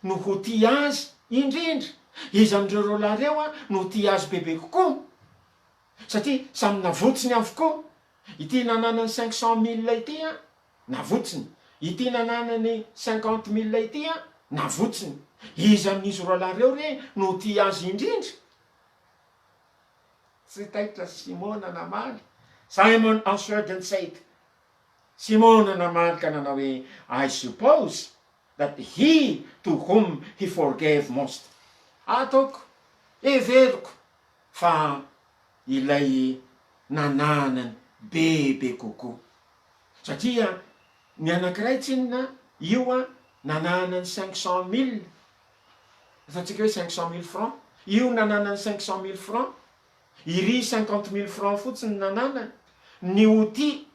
no ho tia azy indrindra. Izy amindreo roa lahy ireo no tia azy bebe kokoa. Satria samy navotsiny avokoa. Ity nananany 500,000 ity navotsiny. Ity nananany 50,000 ity navotsiny. Izy amin'izy roa lahy ireo re no tia azy indrindra. Tsy taitra Simona namaly. Simon answered and said, Simona namaly ka nanao hoe, I suppose that he to whom he forgave most. Ataoko, everiko fa ilay nananany bebe kokoa. Satria ny anankiray tsinona io nananany 500,000. Ataontsika hoe 500,000 francs. Io nananany 500,000 francs. Iry 50,000 francs fotsiny nananany. Ny oti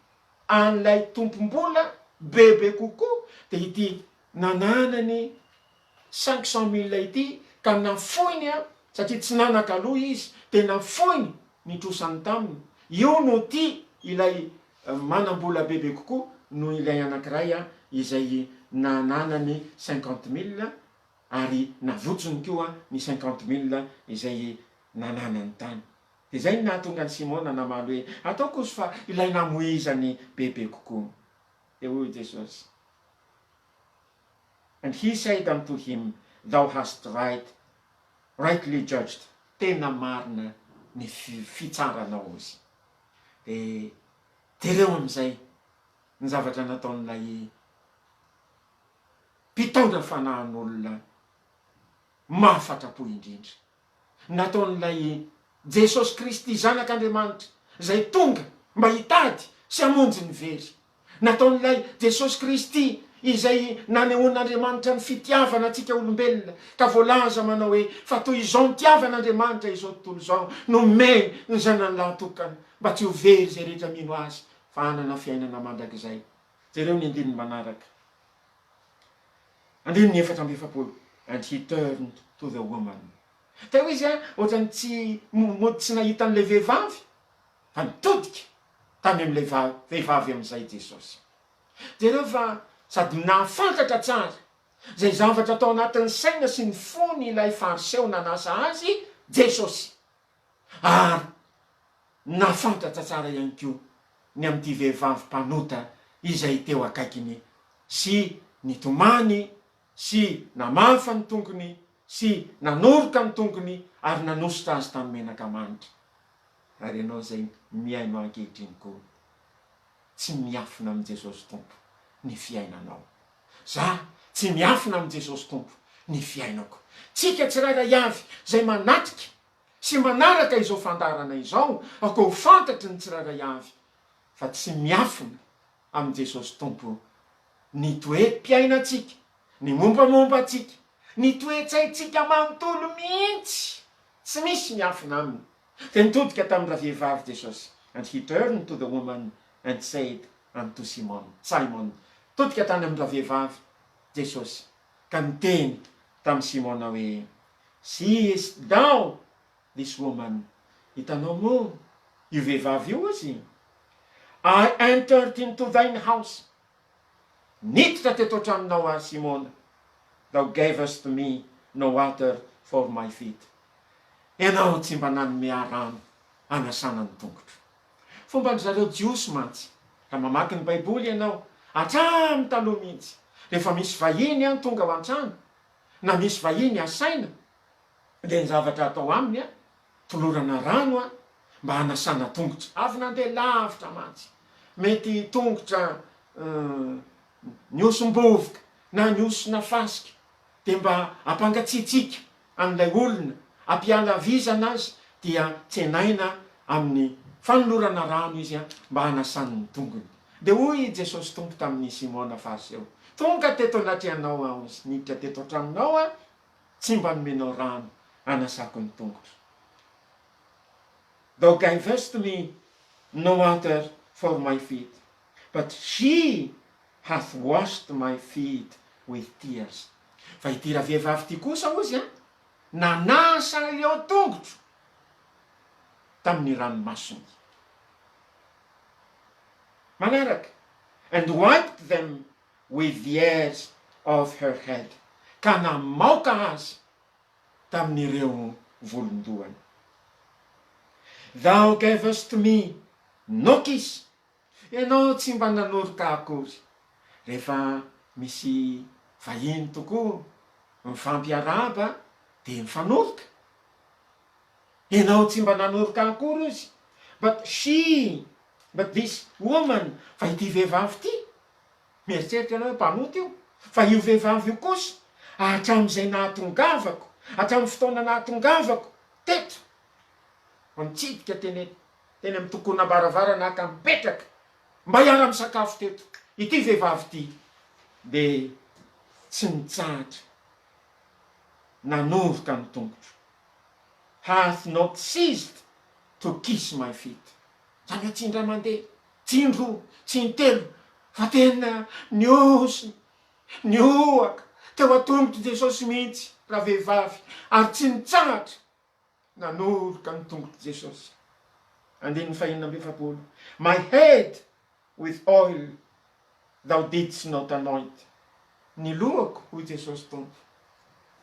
an'ilay tompom-bola bebe kokoa. Dia ity nananany 500,000 ity ka nafoiny satria tsy nanakaloha izy dia nafoiny nitrosany taminy. Io no ti ilay manam-bola bebe kokoa no ilay anankiray izay nananany 50,000 ary navotsony koa ny 50,000 izay nananany tany. Dia zay nahatonga ny Simona namaly hoe, ataoko izy fa ilay namoizany bebe kokoa. Dia hoy Jesosy. And he said unto him, Thou hast rightly judged. Tena marina ny fitsaranao izy. De reo am'izay ny zavatra nataon'ilay mpitondra fanahin'olona mahafatrapo indrindra. Nataon'ilay Jesosy Kristy zanak'Andriamanitra zay tonga mba hitady sy hamonjy ny very. Nataon'ilay Jesosy Kristy izay nanehoan'Andriamanitra ny fitiavana atsika olombelona, ka voalaza manao hoe fa toy izao nitiavan'Andriamanitra izao tontolo izao nomeny ny zanany lahatokana mba tsy ho very zay rehetra mino azy fa hanana fiainana mandrakizay. Jereo ny andininy manaraka. Andininy 4 and he turned to the woman. Teo izy ohatrany tsy nahita an'le vehivavy fa nitodika tamy am'le vehivavy am'izay Jesosy. Jereo fa sady nahafantatra tsara zay zavatra atao anatin'ny saina sy ny fony ilay fariseo nanasa azy Jesosy. Ary nahafantatra tsara ihany koa ny am'ty vehivavy mpanota izay teo akaikiny sy nitomany sy namafa ny tongony sy nanoroka ny tongony ary nanositra azy tamin'ny menaka manitra. Ary ianao zay miainao ankehitriny koa tsy miafina amin'i Jesosy Tompo ny fiainanao. Za tsy miafina amin'i Jesosy Tompo ny fiainako. Tsika tsirairay avy zay manatrika sy manaraka izao fandarana izao akoho fantatry ny tsirairay avy fa tsy miafina amin'i Jesosy Tompo ny toe-piainatsika, ny mombamomba atsika, ny toe-tsaitsika manontolo mihitsy tsy misy miafina aminy. Dia nitodika tamin'ny vehivavy Jesosy. And he turned to the woman and said unto Simon. Todika tany amin'ny vehivavy Jesosy ka niteny tamin'ny Simona hoe, seest thou this woman? Hitanao mo io vehivavy io izy. I entered into thine house. Niditra teto an-tramonao a Simona. Thou gavest me no water for my feet. Ianao tsy mba nanome rano anasana ny tongotro. Fomba zareo jiosy mantsy. Raha mamaky ny baiboly ianao hatramy taloha mihitsy. Rehefa misy vahiny any tonga ao an-trano, na misy vahiny asaina, dia ny zavatra atao aminy tolorana rano mba hanasana tongotra. Avy nandeha lavitra mantsy. Mety tongotra niosom-bovoka na niosona fasika, dia mba ampangatsiatsika an'ilay olona, ampiala vizana azy, dia tsenaina amin'ny fanolorana rano izy mba hanasany ny tongony. Dia hoy Jesosy Tompo tamin'ny Simona fariseo, tonga teto anatrehanao aho, niditra teto an-tramonao tsy mba nomenao rano hanasako ny tongotra. Thou gavest me no water for my feet, but she hath washed my feet with tears. Fa ity raha vehivavy ity kosa ozy nanasa ireo tongotro tamin'ny ranomasony. Manaraka, and wiped them with the hairs of her head. Ka namaoka azy tamin'ireo volondohany. Thou gavest me no kiss. Ianao tsy mba nanoroka akory. Rehefa misy vahiny tokoa mifampiaraba dia mifanoroka. Ianao tsy mba nanoroka akory izy. But this woman, fa ity vehivavy ity, mieritreritra ianao mpanoty io, fa io vehivavy io kosa hatram'izay nahatongavako, hatramin'ny fotoana nahatongavako teto, mitsidika teny amin'ny tokona baravarana ka mipetraka mba hiara misakafo teto. Ity vehivavy ity dia tsy nitsahatra nanoroka ny tongotro. Hath not ceased to kiss my feet. Zany tsy indray mandeha, tsy indroa, tsy intelo, fa tena niosy, nioaka teo an-tongotro Jesosy mihitsy raha vehivavy, ary tsy nitsahatra nanoroka ny tongotro Jesosy. Andininy 5. My head with oil thou didst not anoint. Ny lohako, hoy Jesosy Tompo,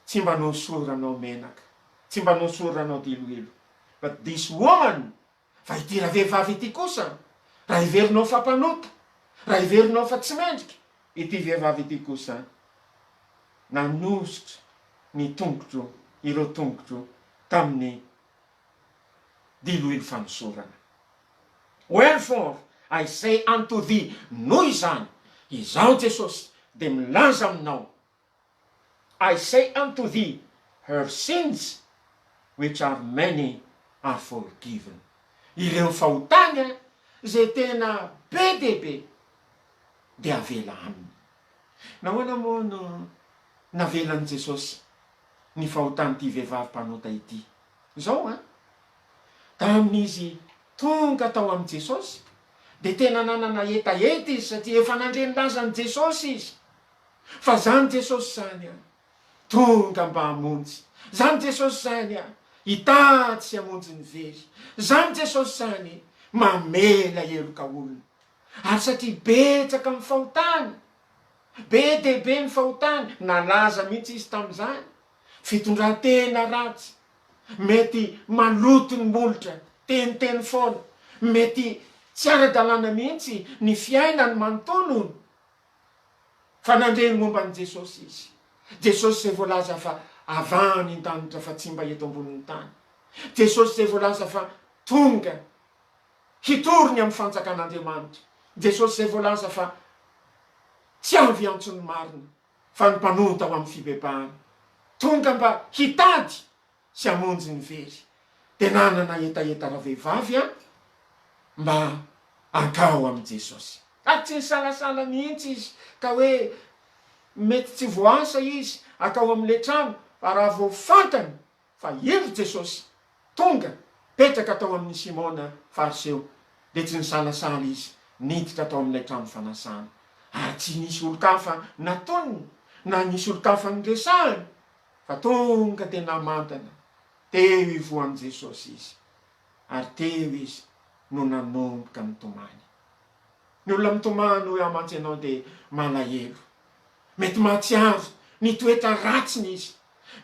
tsy mba nosoranao menaka, tsy mba nosoranao diloilo. But this woman, fa ity raha vehivavy ity kosa, raha iverinao fa mpanota, raha iverinao fa tsy mendrika, ity vehivavy ity kosa nanositra ny tongotro, ireo tongotro tamin'ny diloilo fanosorana. Wherefore I say unto thee, noho izany, izaho Jesosy de milaza aminao. I say unto thee, her sins which are many are forgiven. Ireo fahotany zay tena be dehibe de avela aminy. Nahoana moa no navelan' Jesosy ny fahotany ty vehivavy mpanota ity? Zao tamin'izy tonga tao amin'i Jesosy de tena nanana etaeta izy satria efa nandreny lazan'i Jesosy izy. Fa zany Jesosy zany tonga mba hamonjy. Zany Jesosy zany hitady sy hamonjy ny very. Zany Jesosy zany mamela heloka olona. Ary satria betsaka amin'ny fahotany, be dehibe ny fahotany, nalaza mihitsy izy tamin'izany. Fitondrantena ratsy, mety maloto ny molotra, teniteny foana, mety tsy ara-dalàna mihitsy ny fiainany manontolo. Fa nandreny momba ny Jesosy izy. Jesosy zay voalaza fa avany an-danitra fa tsy mba eto ambonin'ny tany. Jesosy zay voalaza fa tonga hitorony amin'ny fanjakan'Andriamanitra. Jesosy zay voalaza fa tsy avy antsony marina fa ny mpanota ao amin'ny fibebahana. Tonga mba hitady sy hamonjy ny very. De nanana etaeta ra-vehivavy mba ankao amin'i Jesosy. Ary tsy nisalasala mihitsy izy ka hoe mety tsy voasa izy akao amin'le trano, fa raha vo fantany fa io Jesosy tonga petraka tao amin'ny Simona fariseo, de tsy nisalasala izy niditra tao amin'ilay trano fanasana. Ary tsy nisy olo-kafa natonony na nisy olo-kafa niresahany, fa tonga de namantana teo ivoan'i Jesosy izy. Ary teo izy no nanomboka mitomany. Ny olona mitomany hoe amantsy anao de malahelo. Mety mahatsiaro ny toetra ratsiny izy,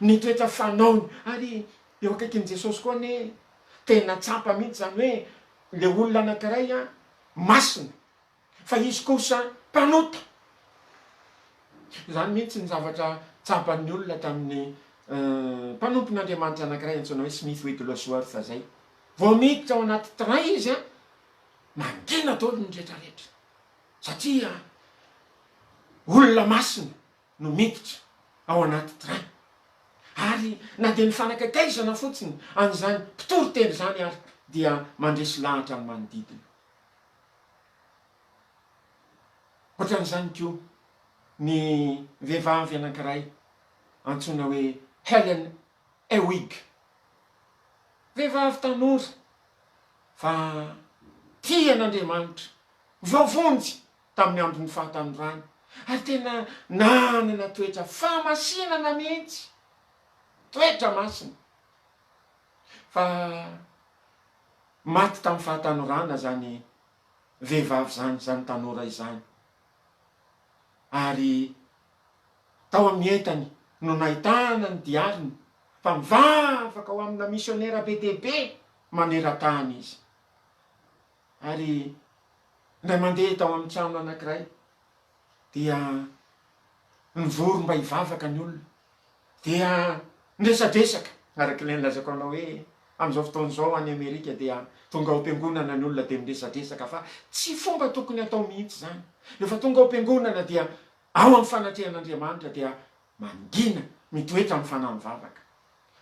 ny toetra fanaony. Ary eo akaikin'i Jesosy koa ne tena tsapa mihitsy zany hoe le olona anankiray masina, fa izy kosa mpanota. Zany mihitsy ny zavatra tsapan'ny olona tamin'ny mpanompon'Andriamanitra anankiray antsoina hoe Smith Wigglesworth zay. Vao miditra ao anaty train izy mangina daholo ny rehetrarehetra, satria olona masina no miditra ao anaty train. Ary na de ny fanakakaizana fotsiny an'izany mpitoroteny zany ary dia mandresy lahatra ny manodidina. Ohatran'izany koa ny vehivavy anankiray antsoina hoe Helen Ewig. Vehivavy tanora fa tia an'Andriamanitra, voavonjy tamin'ny andron'ny fahatanorana. Ary tena nanana toetra famasinana mihitsy, toetra masina. Fa maty tamin'ny fahatanorana zany vehivavy zany tanora izany. Ary tao amin'ny entany no nahitana ny diariny fa mivavaka ao amina misionera be dehibe maneran-tany izy. Ary ndray mandeha tao amin'ny trano anankiray dia nivory mba hivavaka ny olona, dia ndresadresaka araky le nilazako anao hoe amin'izao fotoan'izao any Amerika dia tonga ao am-piangonana ny olona de miresadresaka, fa tsy fomba tokony atao mihitsy zany. Rehefa tonga ao am-piangonana dia ao amin'ny fanatrehan'Andriamanitra dia mangina mitoetra amin'ny fanahy mivavaka.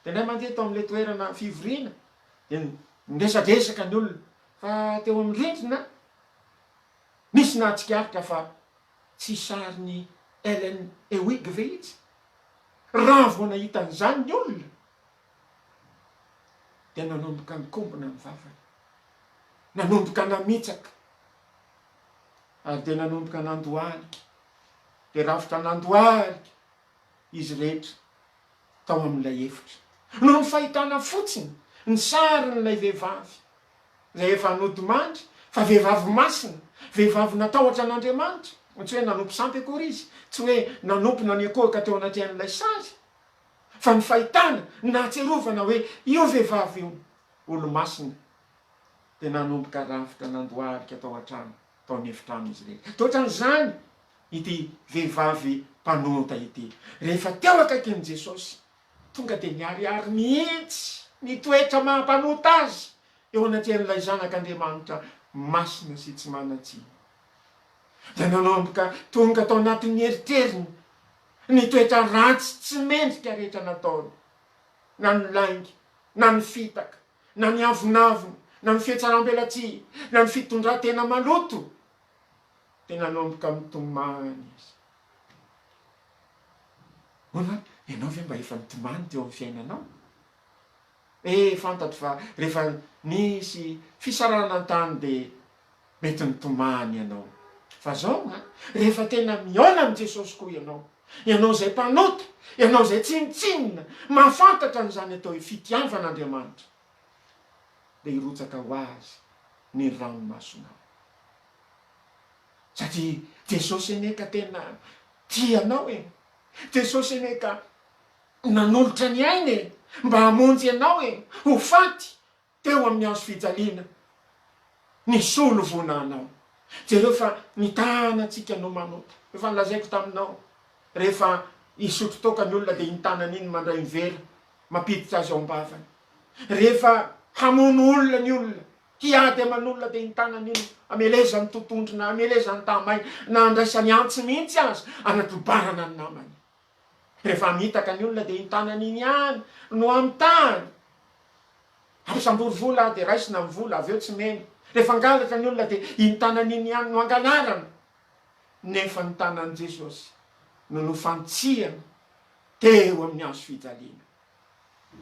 De ndray mandeha tao amin'le toerana fivoriana de miresadresaka ny olona, fa teo amin'ny rindrina nisy nahatsikaritra fa tsy sarin'ny Helen Ewig ve izy. Raha vao nahitan'izany ny olona de nanomboka mikombona ny vavany, nanomboka namitsaka, ary de nanomboka nandohalika, de rafitra nandohalika izy rehetra tao amin'ilay efitra. No ny fahitana fotsiny ny sarin'ilay vehivavy zay efa nodimandry, fa vehivavy masina, vehivavy natahotra an'Andriamanitra. Tsy hoe nanompo sampy akory izy, tsy hoe nanompo nanekôka teo anatrehan'ilay sary, fa ny fahitana nahatserovana hoe io vehivavy io olo masina, de nanomboka rafitra nandohalika tao an-trano, tao an'efitrano izy rehetra. Toatran'izany ity vehivavy mpanota ity, rehefa teo akaikin'i Jesosy tonga de niariary mihitsy ny toetra mahampanota azy eo anatrehan'ilay zanak'Andriamanitra masina sy tsy manatsiny. Da nanomboka tonga tao anatin'ny eritreriny ny toetra ratsy tsy mendrika rehetra nataony, na ny laingy, na ny fitaka, na ny avonavona, na ny fihetsaram-belatsia, na ny fitondran-tena maloto, tena nanomboka mitomany izy. Ona, ianao ve mba efa mitomany teo amin'ny fiainanao? Fantatro fa rehefa nisy fisarana tany de mety mitomany ianao. Fa zao rehefa tena miona amin'i Jesosy koa ianao zay mpanota, ianao zay tsinitsinina, mahafantatra an'izany atao hoe fitiavan'Andriamanitra, de hirotsaka ho azy ny ranomasonao. Satria Jesosy eneka tena tianao e. Jesosy eneka nanolotra ny ainy mba hamonjy ianao ho faty teo amin'ny hazo fijaliana, ny solo vonanao. Jereo fa nitanatsika no manota. Efa nolazaiko taminao, rehefa isotro toka ny olona de iny tanany iny mandray vera, mampiditra azy ao am-bavany. Rehefa hamono olona ny olona, hiady aman'olona de iny tanany iny ameleza ny totondrona, ameleza ny tamay, na andraisany antsy mihitsy azy, anatrobarana ny namany. Rehefa mitaka ny olona de iny tanany iny ihany no amitany. Ampisambory vola de raisina amin'ny vola, avy eo tsy meno. Rehefa angalatra ny olona de iny tanany iny ihany no angalarana. Nefa ny tanany Jesosy no nofantsiana teo amin'ny hazo fijaliana.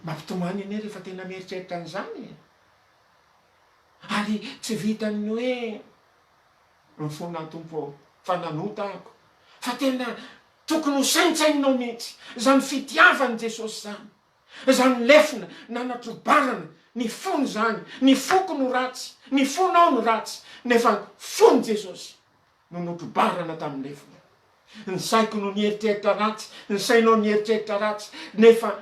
Mampitomany ane rehefa tena mieritreritra an'izany. Ary tsy vitany hoe mifona tompo fa nanota ako, fa tena tokony ho saintsainao mihitsy zany fitiavany Jesosy zany, zany lefina nanatrobarana ny fony zany, ny foko no ratsy, ny fonao no ratsy, nefa fony Jesosy no notrobarana tamin'ny lefina. Ny saiko no nieritreritra ratsy, ny sainao nieritreritra ratsy, nefa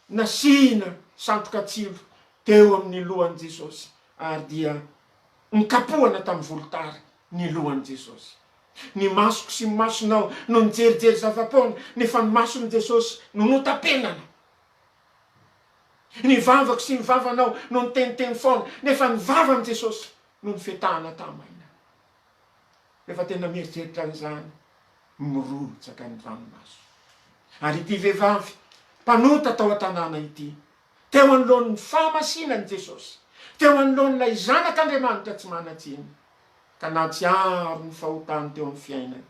nasina santroka tsilo teo amin'ny lohan'i Jesosy, ary dia nikapohana tamin'ny volotary ny lohan'i Jesosy. Ny masoko sy ny masonao no nijerijery zava-poana, nefa ny mason'i Jesosy no notapenana. Ny vavako sy ny vavanao no niteniteny foana, nefa ny vavan'i Jesosy no nifetahana tamaina. Rehefa tena mieritreritra an'izany, mirotsaka ny ranomaso. Ary ity vehivavy mpanota tao an-tanàna ity, teo anoloan'ny fahamasinan'i Jesosy, teo anoloan'ilay zanak'Andriamanitra tsy manatsiny, ka natsiaro ny fahotany teo amin'ny fiainany,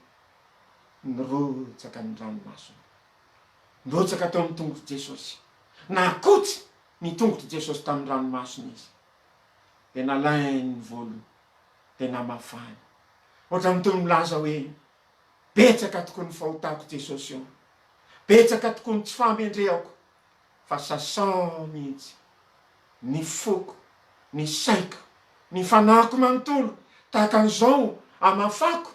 nirotsaka ny ranomasony. Nirotsaka teo amin'ny tongotry Jesosy. Nakotsy ny tongotry Jesosy tamin'ny ranomasony izy. De nalainy ny volony, de namafany. Ohatra ny toy milaza hoe, betsaka tokoa ny fahotako Jesosy io. Betsaka tokoa ny tsy fahamendreako, fa sasao mihitsy ny foko, ny saiko, ny fanahiko manontolo, tahaka an'izao amafako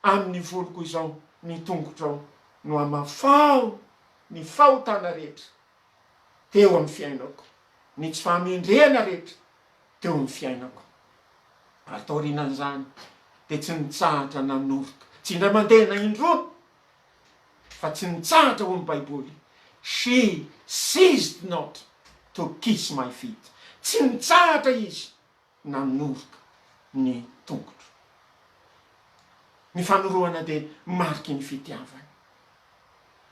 amin'ny voloko izao, ny tongotrao no amafao ny fahotana rehetra teo amin'ny fiainako, ny tsy fahamendrehana rehetra teo amin'ny fiainako. Ary taorinan'izany de tsy nitsahatra nanoroka, tsy indray mandeha na indroa, fa tsy nitsahatra ho ny Baiboly, she ceased not to kiss my feet. Tsy nitsahatra izy nanoroka ny tongotro. Ny fanoroana de mariky ny fitiavany.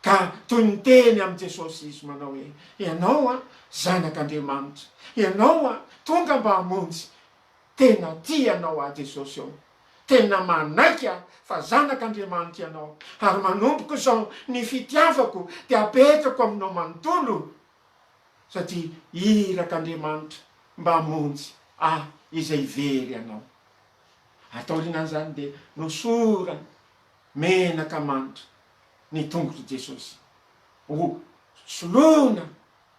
Ka toy ny teny amin'i Jesosy izy manao hoe, ianao zanak'Andriamanitra, ianao tonga mba hamonjy, tena tianao Jesosy eo, tena manaiky fa zanak'Andriamanitra ianao, ary manomboka izao ny fitiavako de apetrako aminao manontolo, satria irak'Andriamanitra mba hamonjy izay very ianao. Ataorinan'izany de nosora menaka manitra ny tongotry Jesosy, ho soloina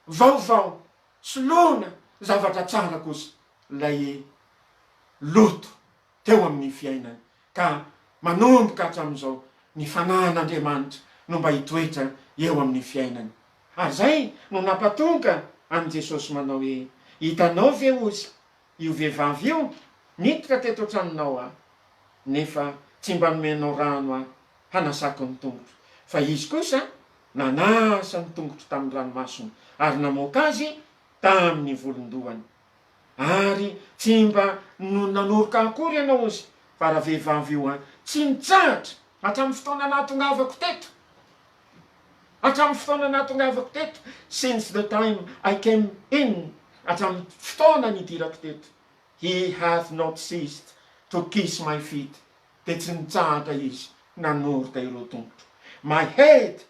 vaovao, soloina zavatra tsara kosa lay loto teo amin'ny fiainany, ka manomboka hatramin'izao ny fanan'Andriamanitra no mba hitoetra eo amin'ny fiainany. Ary zay no nampatonga an' Jesosy manao hoe, hitanao ve ozy io vehivavy io niditra teto an-tranonao nefa tsy mba nomenao rano hanasako ny tongotro, fa izy kosa nanasa ny tongotro tamin'ny ranomasony, ary namoaka azy tamin'ny volondohany. Ary tsy mba no nanoroka akory ianao izy fa raha vehivavy io tsy nitsahatra hatramin'ny fotoana nahatongavako teto. Hatramin'ny fotoana nahatongavako teto, since the time I came in, hatramin'ny fotoana nidirako teto, he hath not ceased to kiss my feet. De tsy nitsahatra izy nanoroka ireo tongotro. My head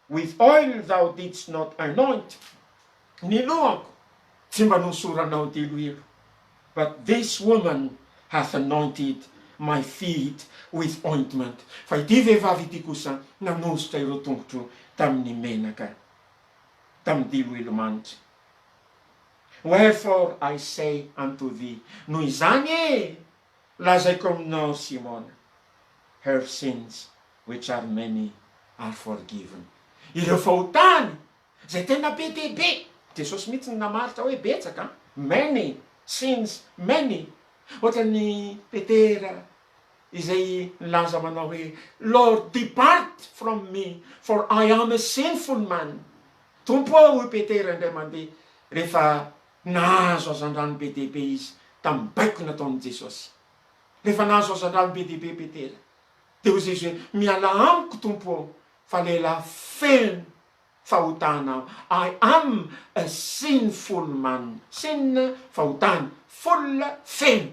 with oil thou didst not anoint. Ny lohako tsy mba nosoranao teloelo. But this woman hath anointed my feet with ointment. Fa ity vehivavy ity kosa nanositra ireo tongotro tamin'ny menaka, tamin'ny teloelo manitra. Wherefore I say unto thee, noho izany lazaiko aminao Simona, her sins which are many are forgiven. Ireo fahotany zay tena be dia be, Jesosy mihitsy namaritra hoe betsaka, many sins, many. Ohatra ny Petera izay nilaza manao hoe, Lord, depart from me, for I am a sinful man. Tompo hoy Petera indray mandeha rehefa nahazo hazandrano be dia be izy tamin'ny baiko nataon'i Jesosy. Rehefa nahazo hazandrano be dia be Petera, dia hoy Jesosy hoe, miala amiko tompo, fa lehilahy feno fahotana. I am a sinful man. Sin fahotana, full feno.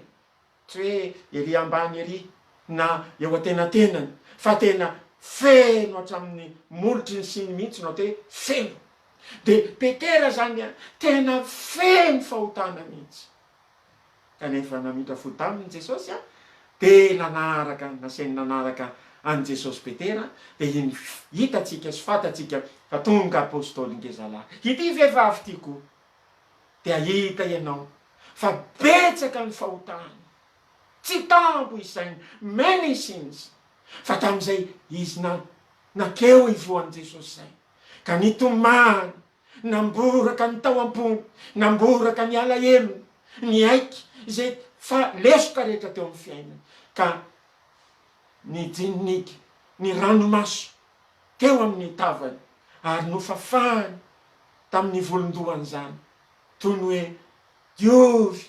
Tsy hoe ery ambany ery na eo atenatenany, fa tena feno hatramin'ny molotry ny siny mihitsy no hoe feno. De Petera zany tena feno fahotana mihitsy. Kanefa namindra fo taminy Jesosy de nanaraka, naseny nanaraka an Jesosy Petera, de iny hitatsika sy fatatsika fa tonga apôstôly ngezalahy. Ity vehivavy ity koa de ahita ianao fa betsaka ny fahotana, tsy tampo isainy, many sins. Fa tamin'izay izy nakeo ivoan'i Jesosy zay, ka nitomany, namboraka ny tao am-pony, namboraka ny alahelo, ny aiky izay fa lesoka rehetra teo amin'ny fiainany, ka ny jiniky, ny ranomaso teo amin'ny tavany, ary nofafahany tamin'ny volondohany zany, toy ny hoe diovy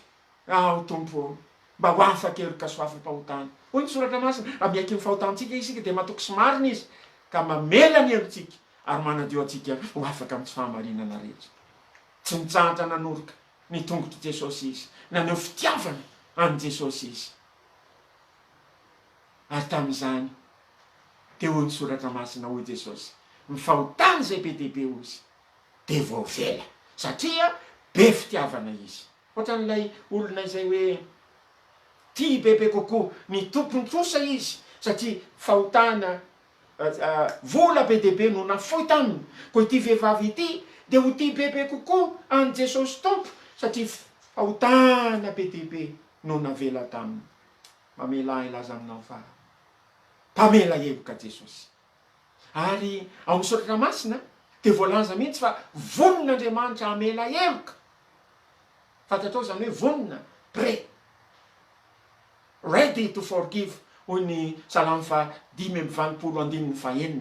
ao tompo, mba ho afaky eroka soafam-pahotana. Hoy ny soratra masina, raha miaiky ny fahotantsika isika de matoky sy marina izy, ka mamela ny helotsika ary manadio atsika ho afaka amin'ny tsy fahamarinana rehetra. Tsy nitsahatra nanoroka ny tongotry Jesosy izy, naneho fitiavana an Jesosy izy. Ary tamin'izany te hoy ny soratra masina, hoy Jesosy, ny fahotana zay be dia be ozy de voavela, satria be fitiavana izy. Ohatran'ilay olona izay hoe tia bebe kokoa ny tompony kosa izy, satria fahotana vola be dia be no nafoy taminy. Ko ity vehivavy ity de ho tia bebe kokoa an Jesosy tompo, satria fahotana be dia be no navela taminy. Mamela ilaza aminao fa mpamela heloka Jesosy. Ary ao amin'ny soratra masina de voalaza mihitsy fa vonin'Andriamanitra hamela heloka. Fantatrao zany hoe vonina, ready to forgive, hoy ny Salamy fa 5:26.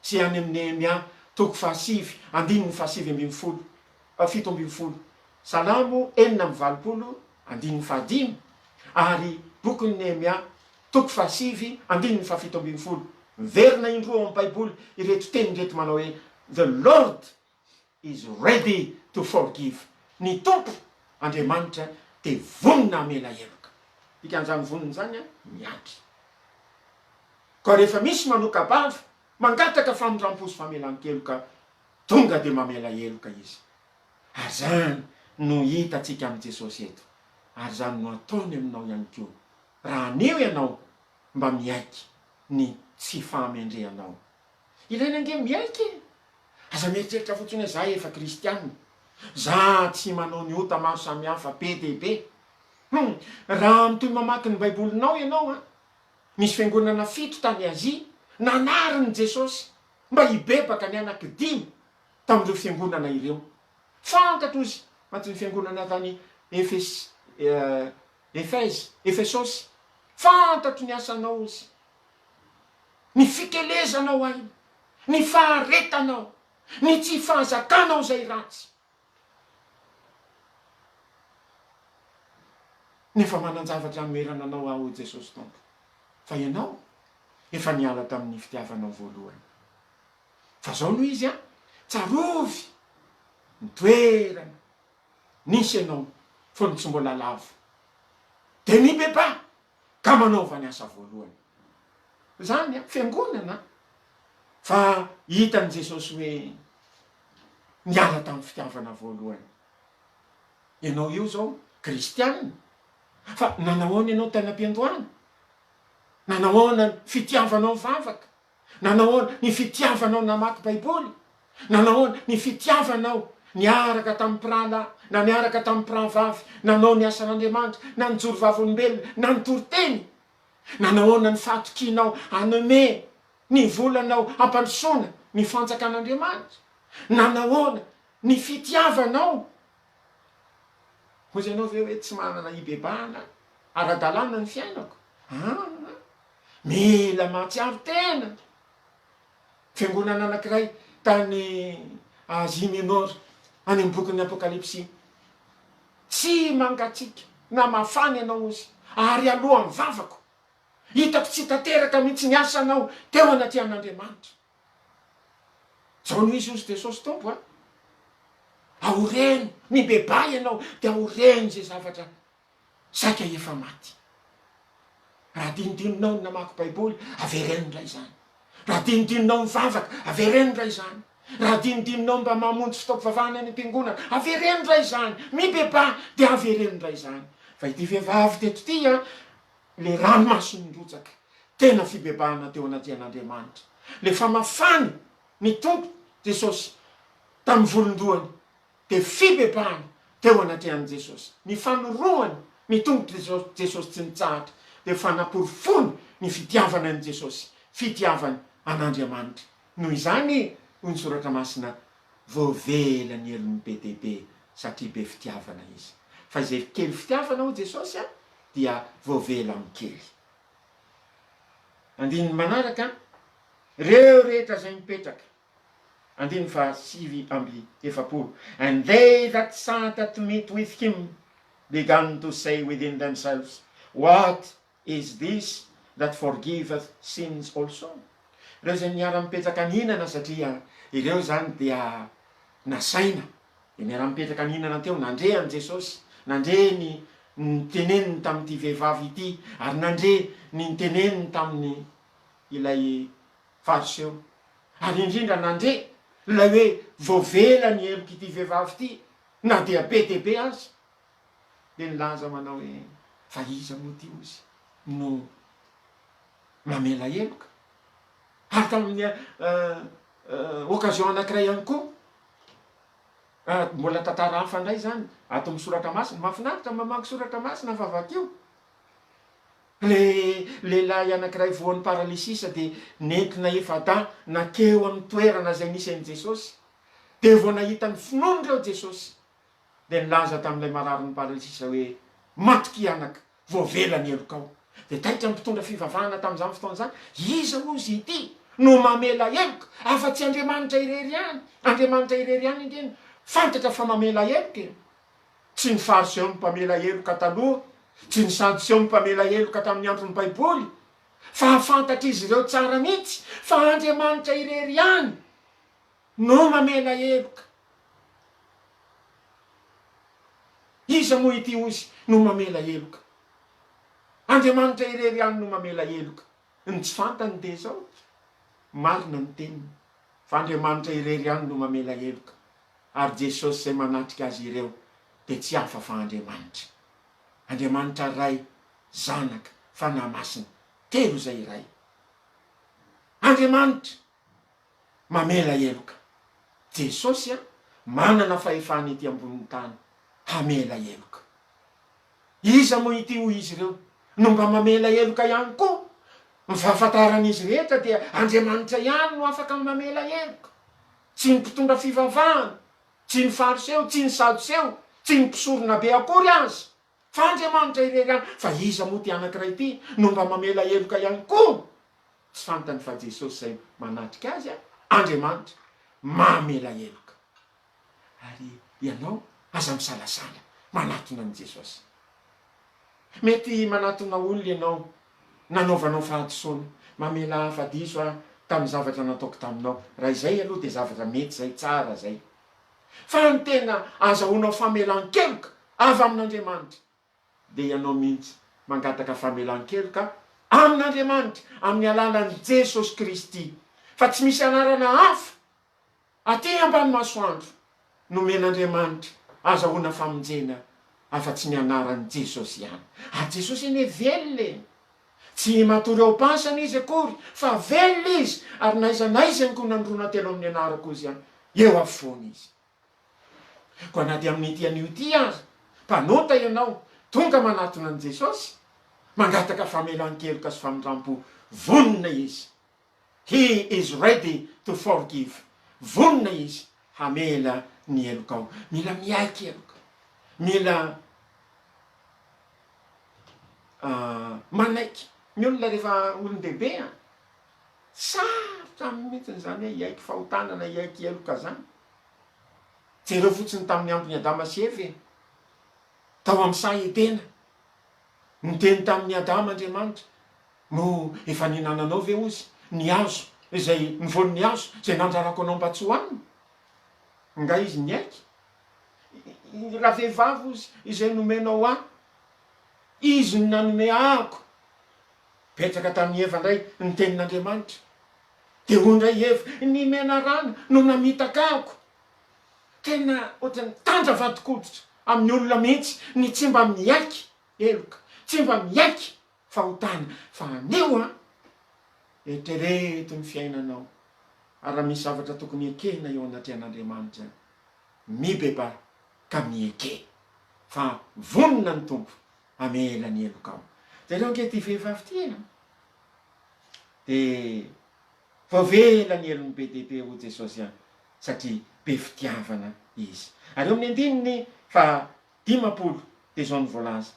Sy any amin'ny Nehemia 7:7. Salamo 4:5. Ary bokin'ny Nehemia 7:7. Verina indroa amin'ny Baiboly ireto teny reto manao hoe the Lord is ready to forgive. Ny tompo Andriamanitra de vonina hamela heloka. Dikan'izany vonina zany miatry. Ka rehefa misy manoka-bava mangataka famindram-posy famelan-keloka, tonga de mamela heloka izy. Ary zany no hitatsika amin'i Jesosy eto. Ary zany no ataony aminao ihany koa, raha anio ianao mba miaiky ny tsy fahamendrehanao. Ilaina ange miaiky. Aza mieritreritra fotsiny za efa kristianina, za tsy manao ny ota maro samihafa be dia be. Raha mitoy mamaky ny baibolinao ianao misy fiangonana 7 tany Azia nanariny Jesosy mba hibebaka ny anaky 5 tamin'ireo fiangonana ireo. Fantatro izy ny fiangonana tany Efesosy, fantatro ny asanao izy, ny fikelezanao ainy, ny faharetanao, ny tsy fahazakanao zay ratsy. nefa manan-javatra noerana anao ao Jesosy tompo, fa ianao efa niala tamin'ny fitiavanao voalohany. Fa zao no izy tsarovy ny toerana nisy ianao fony tsy mbola lavo, de mibeba ka manaova ny asa voalohany. Zany fiangonana, fa hitan' Jesosy hoe niala tamin'ny fitiavana voalohany. Ianao io zao kristianina, fa nanahoana ianao tainam-piandohana? Nanahoana ny fitiavanao mivavaka? Nanahoana ny fitiavanao namaky baiboly? Nanahoana ny fitiavanao niaraka tamin'ny mpirahalahy, na niaraka tamin'ny mpirahavavy, nanao ny asan'Andriamanitra, na ny joro vavolombelona, na ny toriteny? Nanahoana ny fatokianao hanome ny volanao ampandrosoana ny fanjakan'Andriamanitra? Nanahoana ny fitiavanao? Hozy ianao ve hoe tsy manana ibebahana, ara-dalàna ny fiainako? Mila mahatsiaro tena. Fiangonana anankiray tany Asia Minora, any amin'ny bokin'ny Apokalipsy, tsy mangatsika na mafany ianao ozy, ary aloha mivavako, hitako tsy tanteraka mihitsy ny asanao teo anaty an'Andriamanitra. Zao no izy ozy Jesosy tompo aoreno, mibeba ianao de aoreno zay zavatra saika efa maty. Raha dinidinonao ny namaky baiboly, avereno ray zany. Raha dinidinonao mivavaka, avereno ray zany. Raha dinidinonao mba mamonjy fitaovavahana any am-piangonana, avereno ray zany. Mibeba de avereno ray zany. Fa ity vehivavy teto ty le ranomasony rotsaka, tena fibebahana teo anaty an'Andriamanitra. Le famafany ny tompo Jesosy tamin'ny volondohany, de fibebahana teo anaty an' Jesosy. Ny fanoroany ny tompo Jesosy tsy nitsahatra, de fanaporofony ny fitiavana an' Jesosy, fitiavany an'Andriamanitra. Noho izany hoy ny soratra masina, voavela ny elon'ny be dehibe satria be fitiavana izy. Fa izay kely fitiavana ho Jesosy dia voavela amin'ny kely. Andininy manaraka, reo rehetra zay mipetraka. Andininy fa 7:7. And they that sat at meat with him began to say within themselves, what is this that forgiveth sins also? Ireo zay niara-mipetraka nihinana, satria ireo zany dia nasaina. De niara-mipetraka nihinana teo, nandre an' Jesosy, nandre ny teneniny tamin'ity vehivavy ity, ary nandre ny teneniny tamin'ny ilay fariseo, ary indrindra nandre ilay hoe voavela ny eloky ity vehivavy ity, na dia be dehibe azy. De nilaza manao hoe fa iza moa ty ozy no mamela eloka? Ary tamin'ny occasion anankiray ihany koa, mbola tantara hafa indray zany, ato amin'ny soratra masina, mahafinaritra mamaky soratra masina fa vakio. Le lehilahy anankiray voan'ny paralysisa de nentina efada nakeo amin'ny toerana zay nisy an'i Jesosy, de vo nahita ny finoany reo Jesosy, de nilaza tamin'ilay mararin'ny paralysisa hoe matoky anaka, voavela ny elokao. De taitra ny mpitondra fivavahana tamin'izany fotoana zany, iza ozy ity no mamela eloka, afa-tsy Andriamanitra irery ihany, Andriamanitra irery ihany indreny fantatra fa mamela eloka. Tsy ny fariseo ny mpamela eloka taloha, tsy ny sadiseo ny mpamela eloka tamin'ny andron'ny baiboly, fa fantatra izy ireo tsara mihitsy fa Andriamanitra irery ihany no mamela eloka. Iza moa ity ozy no mamela eloka? Andriamanitra irery ihany no mamela eloka. Ny tsy fantany de zao, marina ny teniny, fa Andriamanitra irery ihany no mamela eloka. Ary Jesosy zay manatrika azy ireo de tsy hafa fa Andriamanitra. Andriamanitra ray, zanaka, fanahy masina, telo zay ray. Andriamanitra mamela eloka. Jesosy manana fahefany ity ambonin'ny tany hamela eloka. Iza moa ity ho izy ireo no mba mamela eloka ihany koa? Ny fahafantaran'izy rehetra dia Andriamanitra ihany no afaka mamela eloka. Tsy ny mpitondra fivavahana, tsy ny fariseo, tsy ny sadiseo, tsy ny mpisorona be akory azy, fa Andriamanitra irery ihany. Fa iza moa ty anankiray ity no mba mamela eloka ihany koa? Tsy fantany fa Jesosy zay manatrika azy, Andriamanitra mamela eloka. Ary ianao aza misalasala manatona an' Jesosy. mety manatona olona ianao nanaovanao fahadisoana mamela hafadiso a tamin'ny zavatra nataoko taminao raha izay aloha dia zavatra mety zay tsara zay fa ny tena azahoanao famelan-keloka avy amin'Andriamanitra dia ianao mihitsy mangataka famelan-keloka amin'Andriamanitra amin'ny alalan'i Jesosy Kristy fa tsy misy anarana hafa aty ambany masoandro nomen'Andriamanitra azahoana famonjena afa-tsy ny anaran'i Jesosy ihany. Jesosy ene velona tsy matory ao pasana izy akory fa velona izy ary naiza ny koa nandrona telo amin'ny anarako izy ihany eo afoana izy. Ko anaty amin'ity anio ity aza mpanota ianao tonga manatona an' Jesosy mangataka famelan-keloka sy famindrampo vonona izy. He is ready to forgive. Vonona izy hamela ny elokao. Mila miaiky eloka. Mila manaiky. Ny olona rehefa olon-dehibe sarotra mihitsy zany hoe iaiky fahotanana iaiky eloka zany. Jereo fotsiny tamin'ny ambony Adama sy Eva tao amin'ny sahetena niteny tamin'ny Adama Andriamanitra no efa ninananao ve ozy ny azo izay nivony ny azo izay nandrarako anao mba tsy hoanina nga izy niaiky raha vehivavy ozy izay nomenao ahy izy ny nanome ahako petraka tamin'ny Eva ndray ny tenin'Andriamanitra dia hoy ndray Eva ny mena rana no namitaka ahako. Tena ohatrany tandra vadikoditra amin'ny olona mihitsy ny tsy mba miaiky eloka, tsy mba miaiky fahotana fa anio eritrereto ny fiainanao ary raha misy zavatra tokony ekena eo anatrehan'Andriamanitra mibeba ka mieke fa vonona ny tompo amela ny elokao. Zareo anke ty vehivavy ty dia voavela ny elony be dia be ho Jesosy ihany satria be fitiavana izy. Ary amin'ny andininy fa 50 dia zao ny voalaza.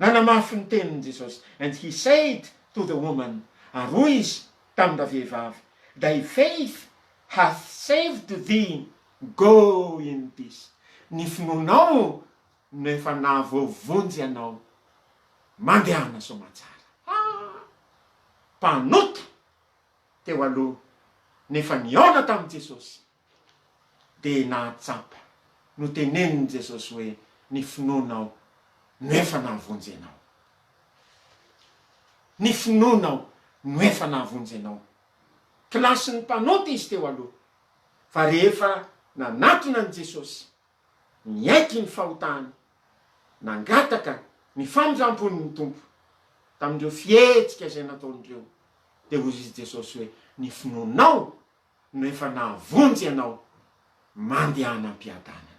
Nanamafy ny tenin'i Jesosy. And he said to the woman, ary izy tamin'ny vehivavy, thy faith hath saved thee, go in peace. Ny finonao no efa nahavoavonjy anao, mandehana soamatsara. Mpanota teo aloha nefa niona tamin'i Jesosy dia nahatsapa no tenenin'i Jesosy hoe ny finonao no efa nahavonjy anao. Ny finonao no efa nahavonjy anao. Kilasy ny mpanota izy teo aloha fa rehefa nanatona an' Jesosy niaiky ny fahotany nangataka ny famindrampon'ny tompo tamindreo fietsika izay nataondreo dia hoy izy Jesosy hoe ny finonao no efa nahavonjy anao, mandehana am-piadana.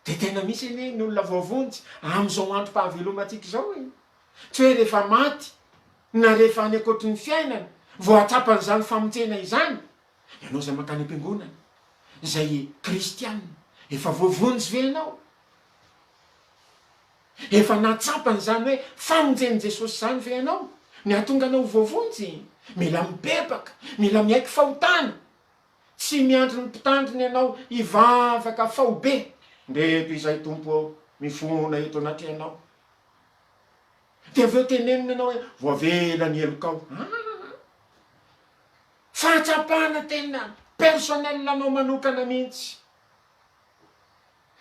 Dia tena misy anie ny olona voavonjy amin'izao androm-pahavelomantsika izao tsy hoe rehefa maty na rehefa any akoatry ny fiainana voatsapan'izany famonjena izany. Ianao izay mankany am-piangonana izay kristianina efa voavonjy ve ianao? Efa natsapan'izany hoe famonjen'i Jesosy izany ve ianao? Ny ahatonga anao voavonjy mila mibebaka, mila miaiky fahotana, tsy miandry ny mpitandriny ianao hivavaka fahobe ndeto izay tompo mifona eto anatry ianao. Dia aveo tenenina ianao hoe voavela ny elokao. Fahatsapana tena personnel anao manokana mihitsy.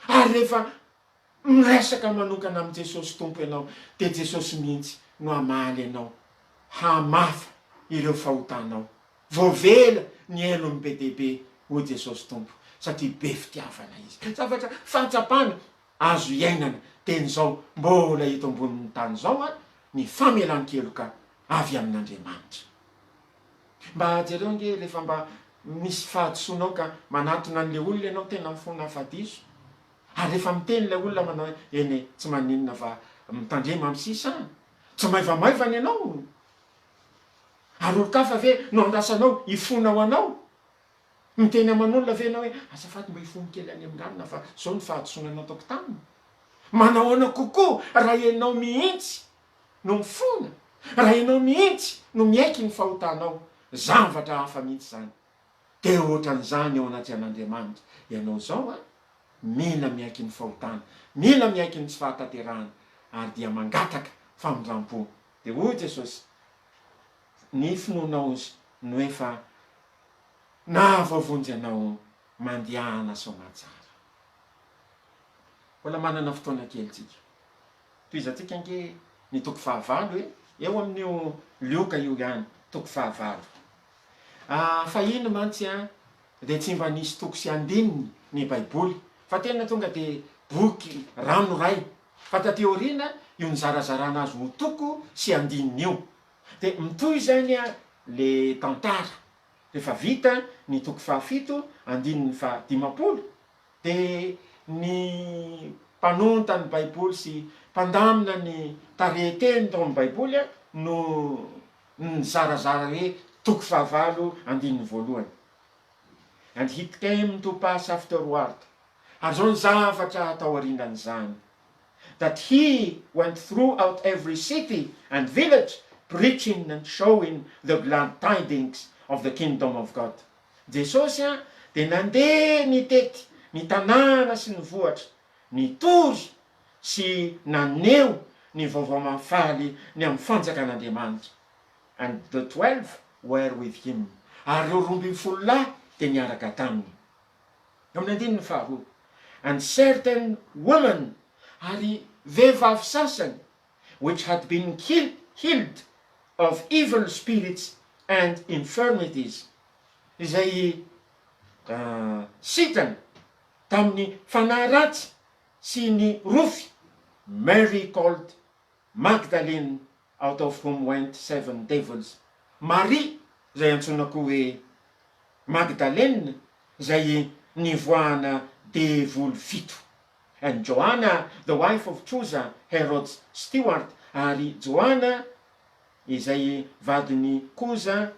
Ary rehefa miresaka manokana amin'i Jesosy tompo ianao dia Jesosy mihitsy no hamaly ianao, hamafa ireo fahotanao. Voavela ny elony be dia be ho Jesosy tompo satria be fitiavana izy. Zavatra fahatsapana azo iainana teny zao mbola eto ambonin'ny tany zao ny famelan-keloka avy amin'Andriamanitra. Mba jereo nge rehefa mba misy fahadisoanao ka manatona an'le olona ianao tena mifona hafadiso ary rehefa miteny le olona manao hoe eny tsy maninona fa mitandrema amin'ny sisa tsy maivamaivany ianao ary olo-kafa ve no andrasanao hifonao anao miteny aman'olona ve anao hoe azafady mba hifony kely any amin'ranona fa zao ny fahadisoananao ataoko taminy. Manao ahoana kokoa raha ianao mihitsy no mifona, raha ianao mihitsy no miaiky ny fahotanao, zavatra hafa mihitsy zany. Dia ohatran'izany eo anaty an'Andriamanitra ianao zao mila miaiky ny fahotana, mila miaiky ny tsy fahatanterahana ary dia mangataka famindram-po. De hoy Jesosy, ny finoanao no efa na voavonjy anao mandehana somatsara. Mbola manana fotoana kely tsika. Toizatsika ange ny toko fahavalo eo amin'io lioka io ihany, toko fahavalo. Fa ino mantsy de tsy mba nisy toko sy andininy ny baiboly, fa tena tonga de boky ranoray. Fa taty aoriana io nizarazarana azy ho toko sy andininy io. De mitoy zany le tantara. Rehefa vita ny toko fahafito, andininy fa 50, de ny mpanonta ny baiboly sy mpandamina ny tareheteny tao amin'ny baiboly no nizarazara hoe toko fahavalo andininy voalohany. And he came to pass afterward. Ary zao ny zavatra tao aorianan'izany. That he went throughout every city and village, preaching and showing the glad tidings of the kingdom of God. Jesosy de nandeha nitety ny tanàna sy ny vohatra, nitory sy naneho ny vaovao mafaly ny amin'ny fanjakan'Andriamanitra. And the 12 were with him. Ary ireo 12 lahy de niaraka taminy. Eo amin'ny andininy faharoa. And certain women, ary vehivavy sasany, which had been healed of evil spirits and infirmities, izay sitany tamin'ny fanahy ratsy sy ny rofy. Mary called Magdalene, out of whom went 7 devils. Marie, zay antsonako hoe Magdalene, zay nivoahana devil 7. And Joanna, the wife of Chuza, Herod's steward, ary Joanna, izay vadiny Koza,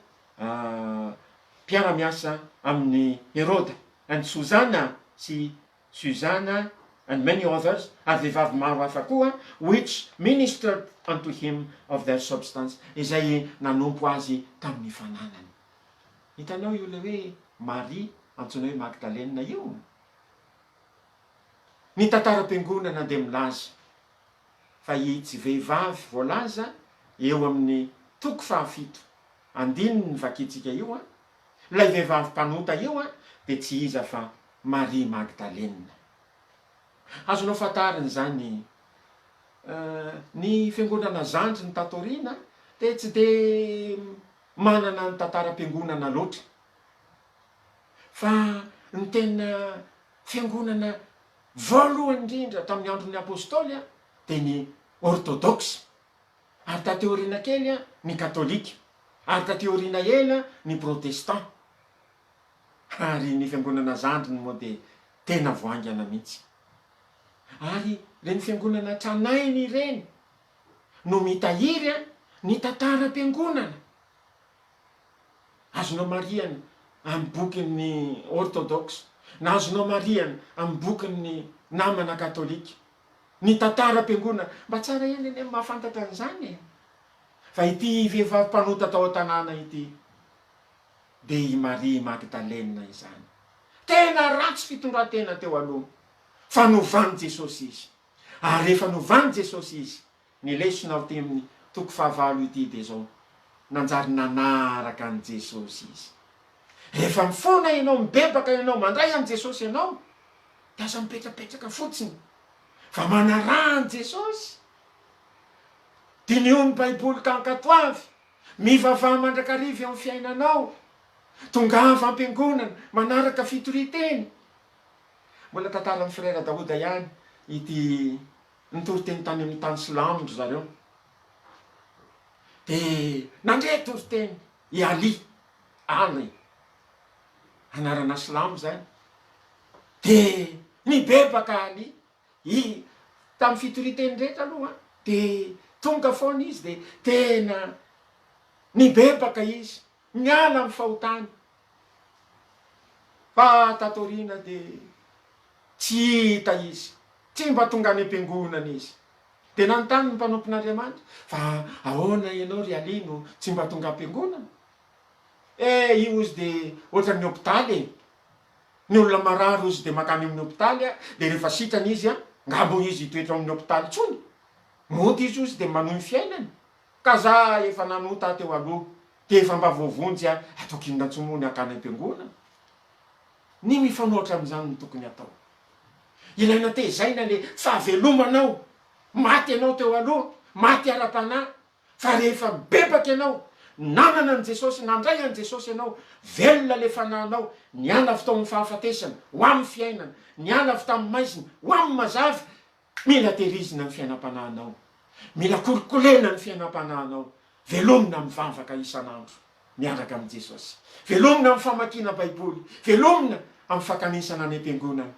mpiara-miasa amin'ny Heroda. And Susanna, Susanna, and many others, ary vehivavy maro hafa koa, which ministered unto him of their substance, izay nanompo azy tamin'ny fananany. Hitanao io le hoe Marie, antsoina hoe Magdalene io. Ny tantaram-piangonana de milaza fa itsy vehivavy voalaza eo amin'ny toko fahafito, andininy vakitsika io lay vehivavy mpanota io de tsy iza fa Marie Magdalene. Azonao fatariny zany ny fiangonana zandry ny tatorina de tsy de manana ny tantaram-piangonana loatra, fa ny tena fiangonana voalohany indrindra tamin'ny andron'ny apôstôly de ny orthodoxe, ary taty aoriana kely ny katolika, ary taty aoriana ela ny protestant, ary ny fiangonana zandriny moa de tena voangana mihitsy. Ary reny fiangonana tranainy ireny no mitahiry ny tantaram-piangonana. Azonao mariana amin'ny bokin'ny orthodoxe, na azonao mariana amin'ny bokin'ny namana katolika, ny tantaram-piangonana. Mba tsara eny eny mahafantatra an'izany. Fa ity vehivavy mpanota tao an-tanàna ity de i Marie Magdalene izany, tena ratsy fitondran-tena teo aloha, fa novany Jesosy izy. Ary rehefa novany Jesosy izy, ny lesona ao tamin'ny toko fahavalo ity de zao, nanjary nanaraka an' Jesosy izy. Rehefa mifona ianao, mibebaka ianao, mandray an' Jesosy ianao, de aza mipetrapetraka fotsiny fa manaraha an' Jesosy. Dinio ny baiboly kankatoavy, mivavaha mandrakariva eo amin'ny fiainanao, tongava am-piangonana, manaraka fitoriteny. Mbola tantaran'ny frera Daoda ihany ity nitoriteny tany amin'ny tany Silamindro zareo. De nandre toriteny i Ali, anarana Silamo zany. De nibebaka Ali tamin'ny fitoriteny rehetra aloha, de tonga foana izy de tena nibebaka izy, miala amin'ny fahotany. Fa tatorina de tsy hita izy, tsy mba tonga any am-piangonana izy. De nanontany ny mpanompon'Andriamanitra, fa ahoana ianao ry Ali no tsy mba tonga am-piangonana? Io izy de ohatra ny hôpitaly, ny olona marary izy de makany amin'ny hôpitaly, de rehefa sitrany izy ngabo izy toetra amin'ny hôpitaly tsony, mody izy ozy de manohy fiainany ka za efa nanota teo aloha de efa mba voavonjy a ataoko inona-tsomony akany am-piangonana ny mifanoatra am'izany no tokony atao ilaina tezaina le fahavelomanao maty ianao teo aloha maty ara-panay fa rehefa bebaky ianao nanana an' Jesosy nandray an' Jesosy ianao velona le fananao niala avy tao amin'ny fahafatesana ho amin'ny fiainana niala avy tamin'ny maizina ho amin'ny mazavy mila tehirizina ny fiainam-pananao mila kolokolena ny fiainam-pananao velomina mivavaka isan'andro miaraka amin'i Jesosy velomina amin'ny famakiana baiboly velomina amin'ny fakanisana any am-piangonana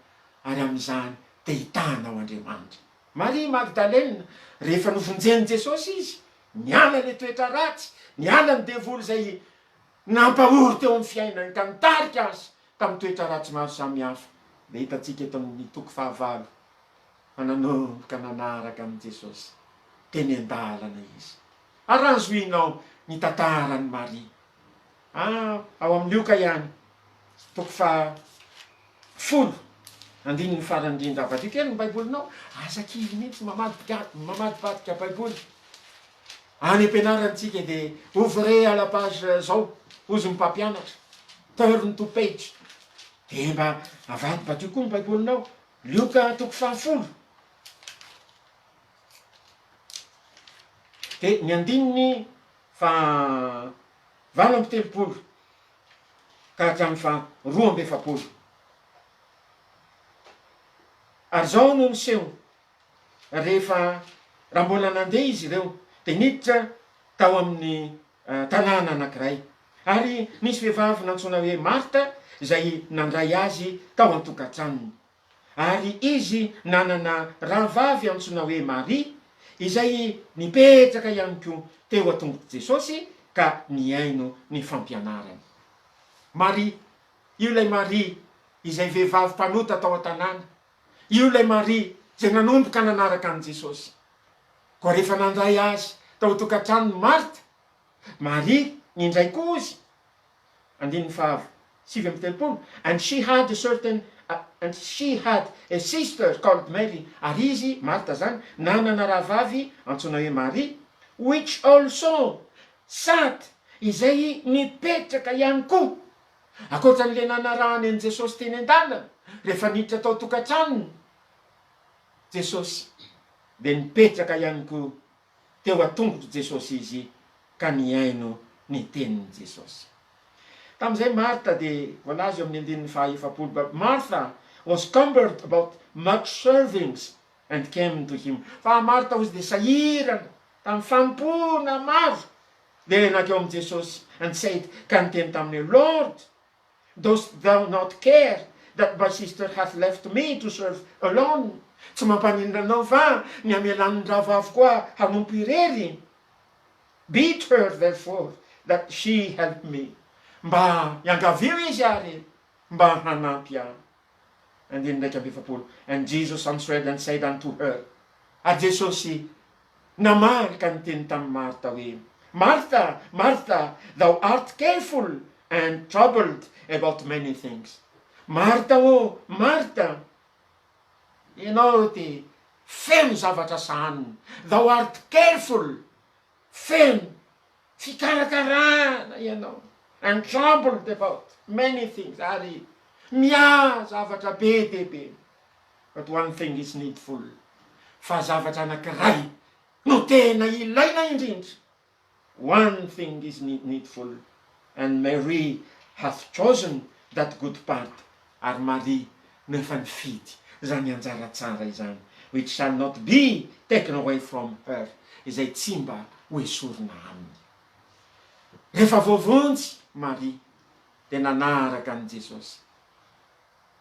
ary amin'izany de hitanao Andriamanitra Maria Magdalena rehefa novonjeny Jesosy izy niala le toetra ratsy niala ny devoly zay nampahory teo amin'ny fiainany ka nitarika azy tamin'ny toetra ratsy maro samihafa de hitatsika eto amin'ny toko fahavalo mananomboka nanaraka amin'i Jesosy teny an-dalana izy ary azoinao ny tantarany Maria ao amin'ny Lioka ihany toko fahafolo andininy farany indrindra avadio kely ny baibolinao azakivy mihitsy mamadibadika baiboly any ampianarantsika de ouvrez à la page zao ozy ny mpampianatra turn to page de mba avadibadio koa ny baibolinao Lioka toko fahafolo de ny andininy fa valo amby telopolo ka hatramin'ny fa roa amby efapolo ary zao no niseho rehefa raha mbola nandeha izy ireo de niditra tao amin'ny tanàna anankiray ary nisy vehivavy nantsona hoe Marta zay nandray azy tao an-tokantranony ary izy nanana rahavavy antsona hoe Maria izay nipetraka ihany koa teo atongoty Jesosy ka niaino ny fampianarany Maria io lay Maria izay vehivavy mpanota tao an-tanàna io lay Maria zay nanomboka nanaraka an' Jesosy koa rehefa nandray azy tao tokantranony Marta Maria nindray koa izy andininy fahavo sivy amby telopolo and she had a sister called Mary ary izy Marta zany nanana rahavavy antsona hoe Maria which also sat izay nipetraka ihany koa akoatran'le nanarahany an' Jesosy teny an-dalana rehefa niditra tao tokantranony Jesosy de nipetraka ihany koa teo atongotra Jesosy izy ka niaino ny tenin'i Jesosy tam'izay Marta de voalazy eo amin'ny andininy fahaefapolo but Martha was cumbered about much servings and came to him fa Marta ozy de sahirana tamin'ny fampona maro de nakeo amin'i Jesosy and said ka niteny taminy Lord dost thou not care that my sister hath left me to serve alone tsy mampanindrana va ny amelan'ny rahavavy koa hanompo irery beat her therefore that she help me mba iangavio izy ary mba hanampy ahy andiny ndraiky amby efapolo and Jesus answered and said unto her a Jesosy namaly ka niteny tamin'ny Marta hoe Martha, Martha, thou art careful and troubled about many things Marta oh Marta ianao ty feno zavatra sanina thou art careful feno fikarakarana ianao and troubled about many things ary zavatra be dehibe but one thing is needful fa zavatra anankiray no tena ilaina indrindra one thing is needful and Mary hath chosen that good part ary Maria no efa nifidy zany anjara tsara izany which shall not be taken away from her izay tsy mba hoesorina aminy rehefa voavonjy Maria de nanaraka an' Jesosy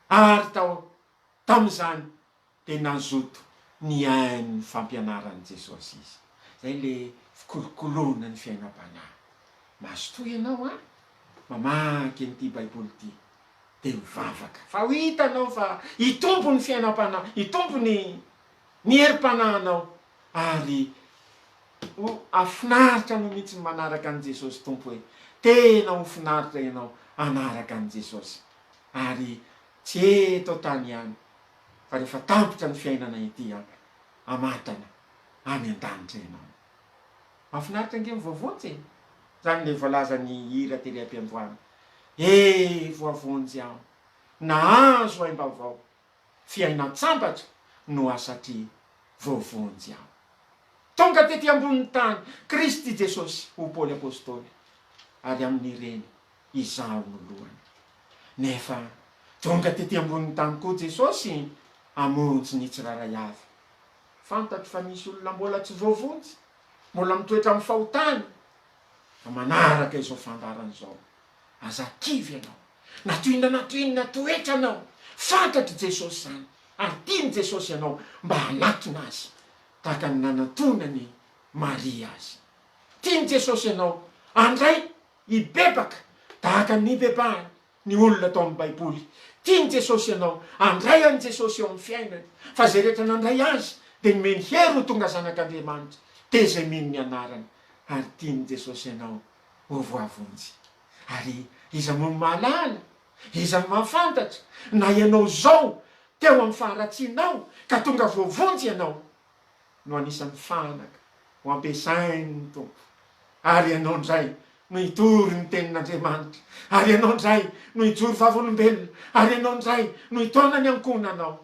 ary tao tam'izany de nazoto ny ainy fampianaran' Jesosy izy zay le fikolokolona ny fiainam-panahy mazotoa ianao mamaky an'ity baiboly ty de mivavaka fa ho hitanao fa hitompo ny fiainam-panahy hitompo ny herim-panahinao ary afinaritra no mihitsy ny manaraka an' Jesosy tompo hoe tena ho finaritra ianao anaraka an' Jesosy ary tsy eto tany ihany fa rehefa tampotra ny fiainana ity amatana any an-danitra ianao. Mahafinaritra ange mivovonjy e. Zany le voalaza ny hira tele-am-piandohana. Voavonjy aho, nahazo aim-baovao, fiainatsambatra no asatria voavonjy aho. Tonga tety ambonin'ny tany, Kristy Jesosy ho Paoly apôstôly, ary amin'ireny izaho no lohany. Nefa tonga tety ambonin'ny tany koa Jesosy hamonjy ny tsiraray avy. Fantatro fa misy olona mbola tsy voavonjy, mbola mitoetra amin'ny fahotany, fa manaraka izao fandarana izao. Aza kivy ianao, natoina toetra anao, fantatry Jesosy zany, ary tiany Jesosy ianao mba hanatona azy, tahaka ny nanatonany Maria azy. Tiany Jesosy ianao andray hibebaka, tahaka ny bebahany ny olona tao amin'ny Baiboly. Tiany Jesosy ianao andray an' Jesosy eo amin'ny fiainany, fa zay rehetra nandray azy dia nomeny hery ho tonga zanak'Andriamanitra, tezay mino ny anarany. Ary tiany Jesosy ianao ho voavonjy. Ary iza moa mahalala, iza mahafantatra, na ianao zao teo amin'ny faharatsinao ka tonga voavonjy ianao, no anisan'ny fanaka ho ampiasainy Tompo. Ary ianao ndray no hitory ny tenin'Andriamanitra, ary ianao ndray no hijory vavolombelona, ary ianao ndray no hitona ny ankonanao,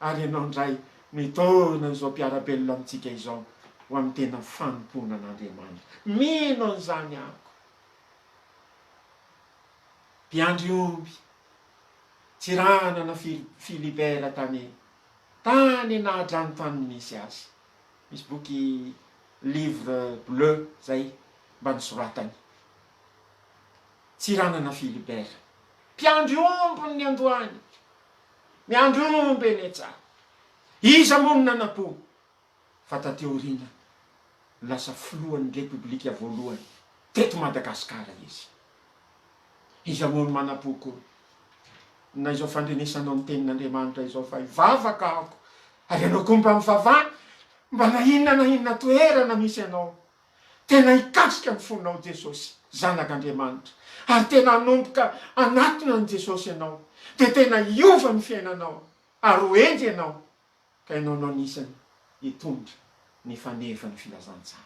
ary ianao ndray no hitona izao mpiarabelona amintsika izao ho amin'ny tena fanompona an'Andriamanitra. Mino an'izany ako. Mpiandry omby, tsiranana Filibera tany nahadrano tany misy azy. Misy boky livre bleu zay mba nisoratany. Tsiranana Filibera, mpiandry omby ny Andohany, miandry omby eny tsara. Iza moa nanapo, fa tateorina lasa filohan'ny repoblika voalohany teto Madagasikara izy. Iza moa manapoko, na izao fandrenesanao ny tenin'Andriamanitra izao fa hivavaka ako, ary ianao koa mba mivavaka, mba na inona toerana misy ianao, tena hikasika ny fonao Jesosy, zanak'Andriamanitra, ary tena hanomboka anatona ny Jesosy ianao, dia tena hiova ny fiainanao, ary ho endy ianao, ka ianao no anisany hitondra ny fanefa ny filazantsara.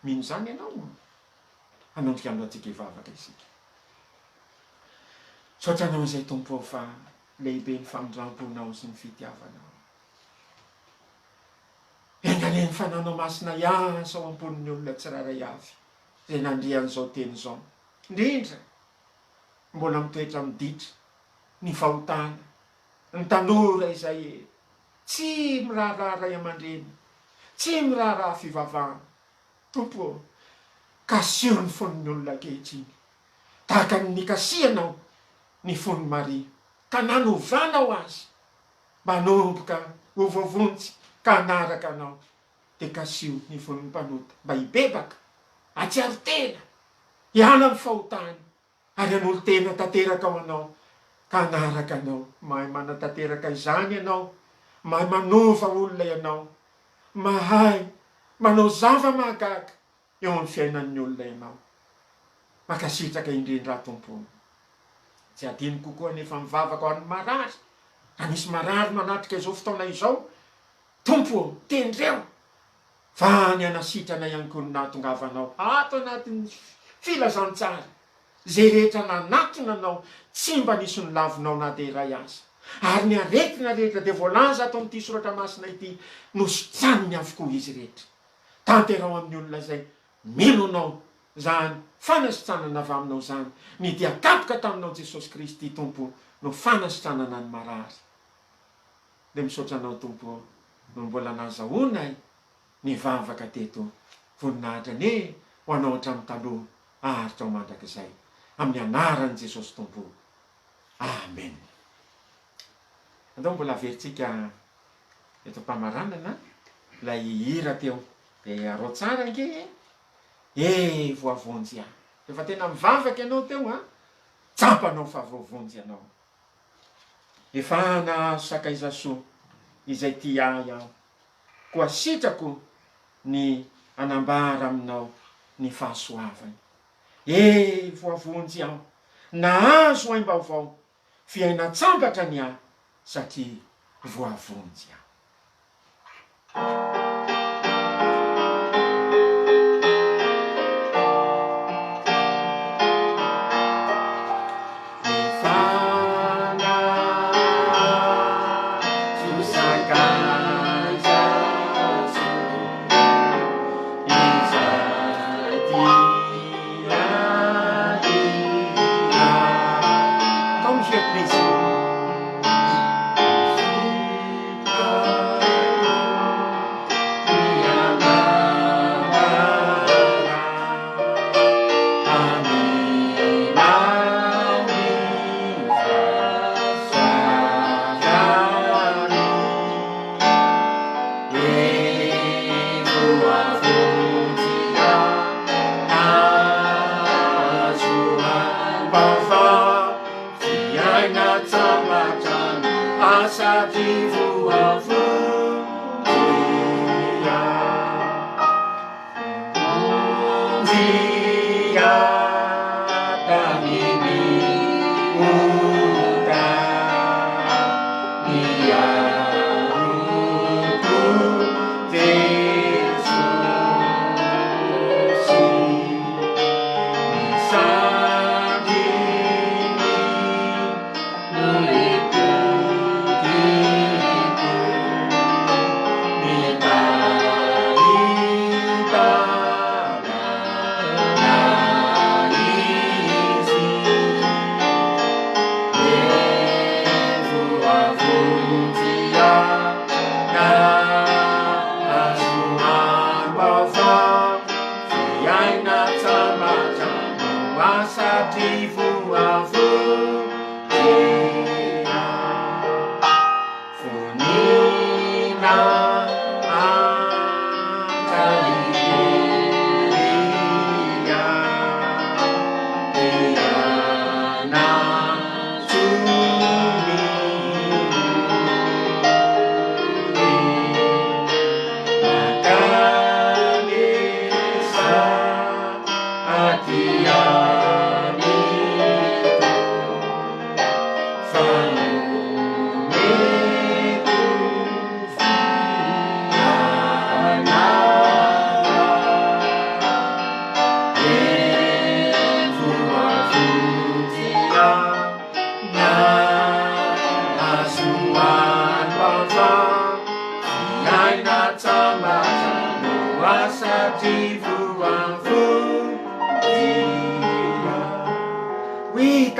Mino zany ianao, hanondrika antsika hivavaka isika. Sotranao izay Tompo fa lehibe ny famindramponao sy ny fitiavanao. Engaleny fananao masina iasa ao amponin'ny olona tsiraray avy, izay nandrian'izao teny izao. Indrindra, mbola mitoetra miditra ny fahotana, ny tanora izay tsy miraharaha ray aman-dreny, tsy miraharaha fivavahana. Tompo, kasio ny fon'ny olona ankehitriny, tahaka ny kasianao ny fon'ny Maria, ka nanovanao azy, mba hanomboka ho voavonjy ka hanaraka anao, dia kasio ny fon'ny mpanota, mba hibebaka, hatsiaro tena, hiala amin'ny fahotany, ary an'olo tena tanteraka ao anao, ka hanaraka anao. Mahay manatanteraka izany ianao, mahay manova olona ianao, mahay manao zava-mahagaga eo amin'ny fiainan'ny olona ianao. Makasitraka indrindra Tompo. Tsy adino kokoa nefa mivavaka ho an'ny marary. Raha misy marary manatrika izao fotoana izao, Tompo, tendreo, fa ny anasitrana ihany koa ny nahatongavanao ato anatin'ny filazantsara, zay rehetra nanatona anao, tsy mba nisy ny lavinao na dia iray aza. Ary ny aretina rehetra dia voalaza ato amin'ity soratra masina ity, nosotraniny avokoa izy rehetra. Tanterao amin'ny olona zay, mino anao zany, fanasitranana avy aminao zany, ny dia kapoka taminao Jesosy Kristy Tompo, no fanasitranana ny marary. Dia misotranao Tompo, no mbola nazahoanay ny vavaka teto voninahitra ne ho anao hatramin'ny taloha, aharitra ao mandrakizay, amin'ny anaran'i Jesosy Tompo. Amen. Andao mbola averintsika eto mpamaranana, ilay hira teo, dia arao tsara ange, voavonjy aho. Efa tena mivavaka ianao teo, tsampanao fa voavonjy ianao. Efa nahazo sakaiza soa izay ty ahy aho, koa sitrako ny anambara aminao ny fahasoavany. Voavonjy aho, nahazo aim-baovao, fiainatsambatra ny aho, satria voavonjy aho.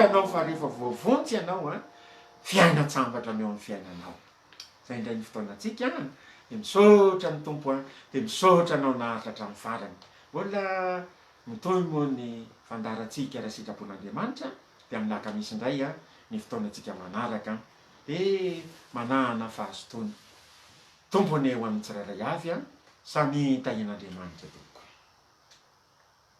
Hitanao fa rehefa voavontsy ianao a fiainatsambatra amy eo amin'ny fiainanao zay indray ny fotoanatsika de misaotra ny tompo a de misaotra anao nahatra hatramin'ny farany mbola mitoy moa ny fandaratsika raha sitrapon'Andriamanitra de amin'ny lakamisy indray a ny fotoanatsika manaraka de manahana fahazotoana tompony eo amin'ny tsirairay avy a samy tahin'Andriamanitra tokoa.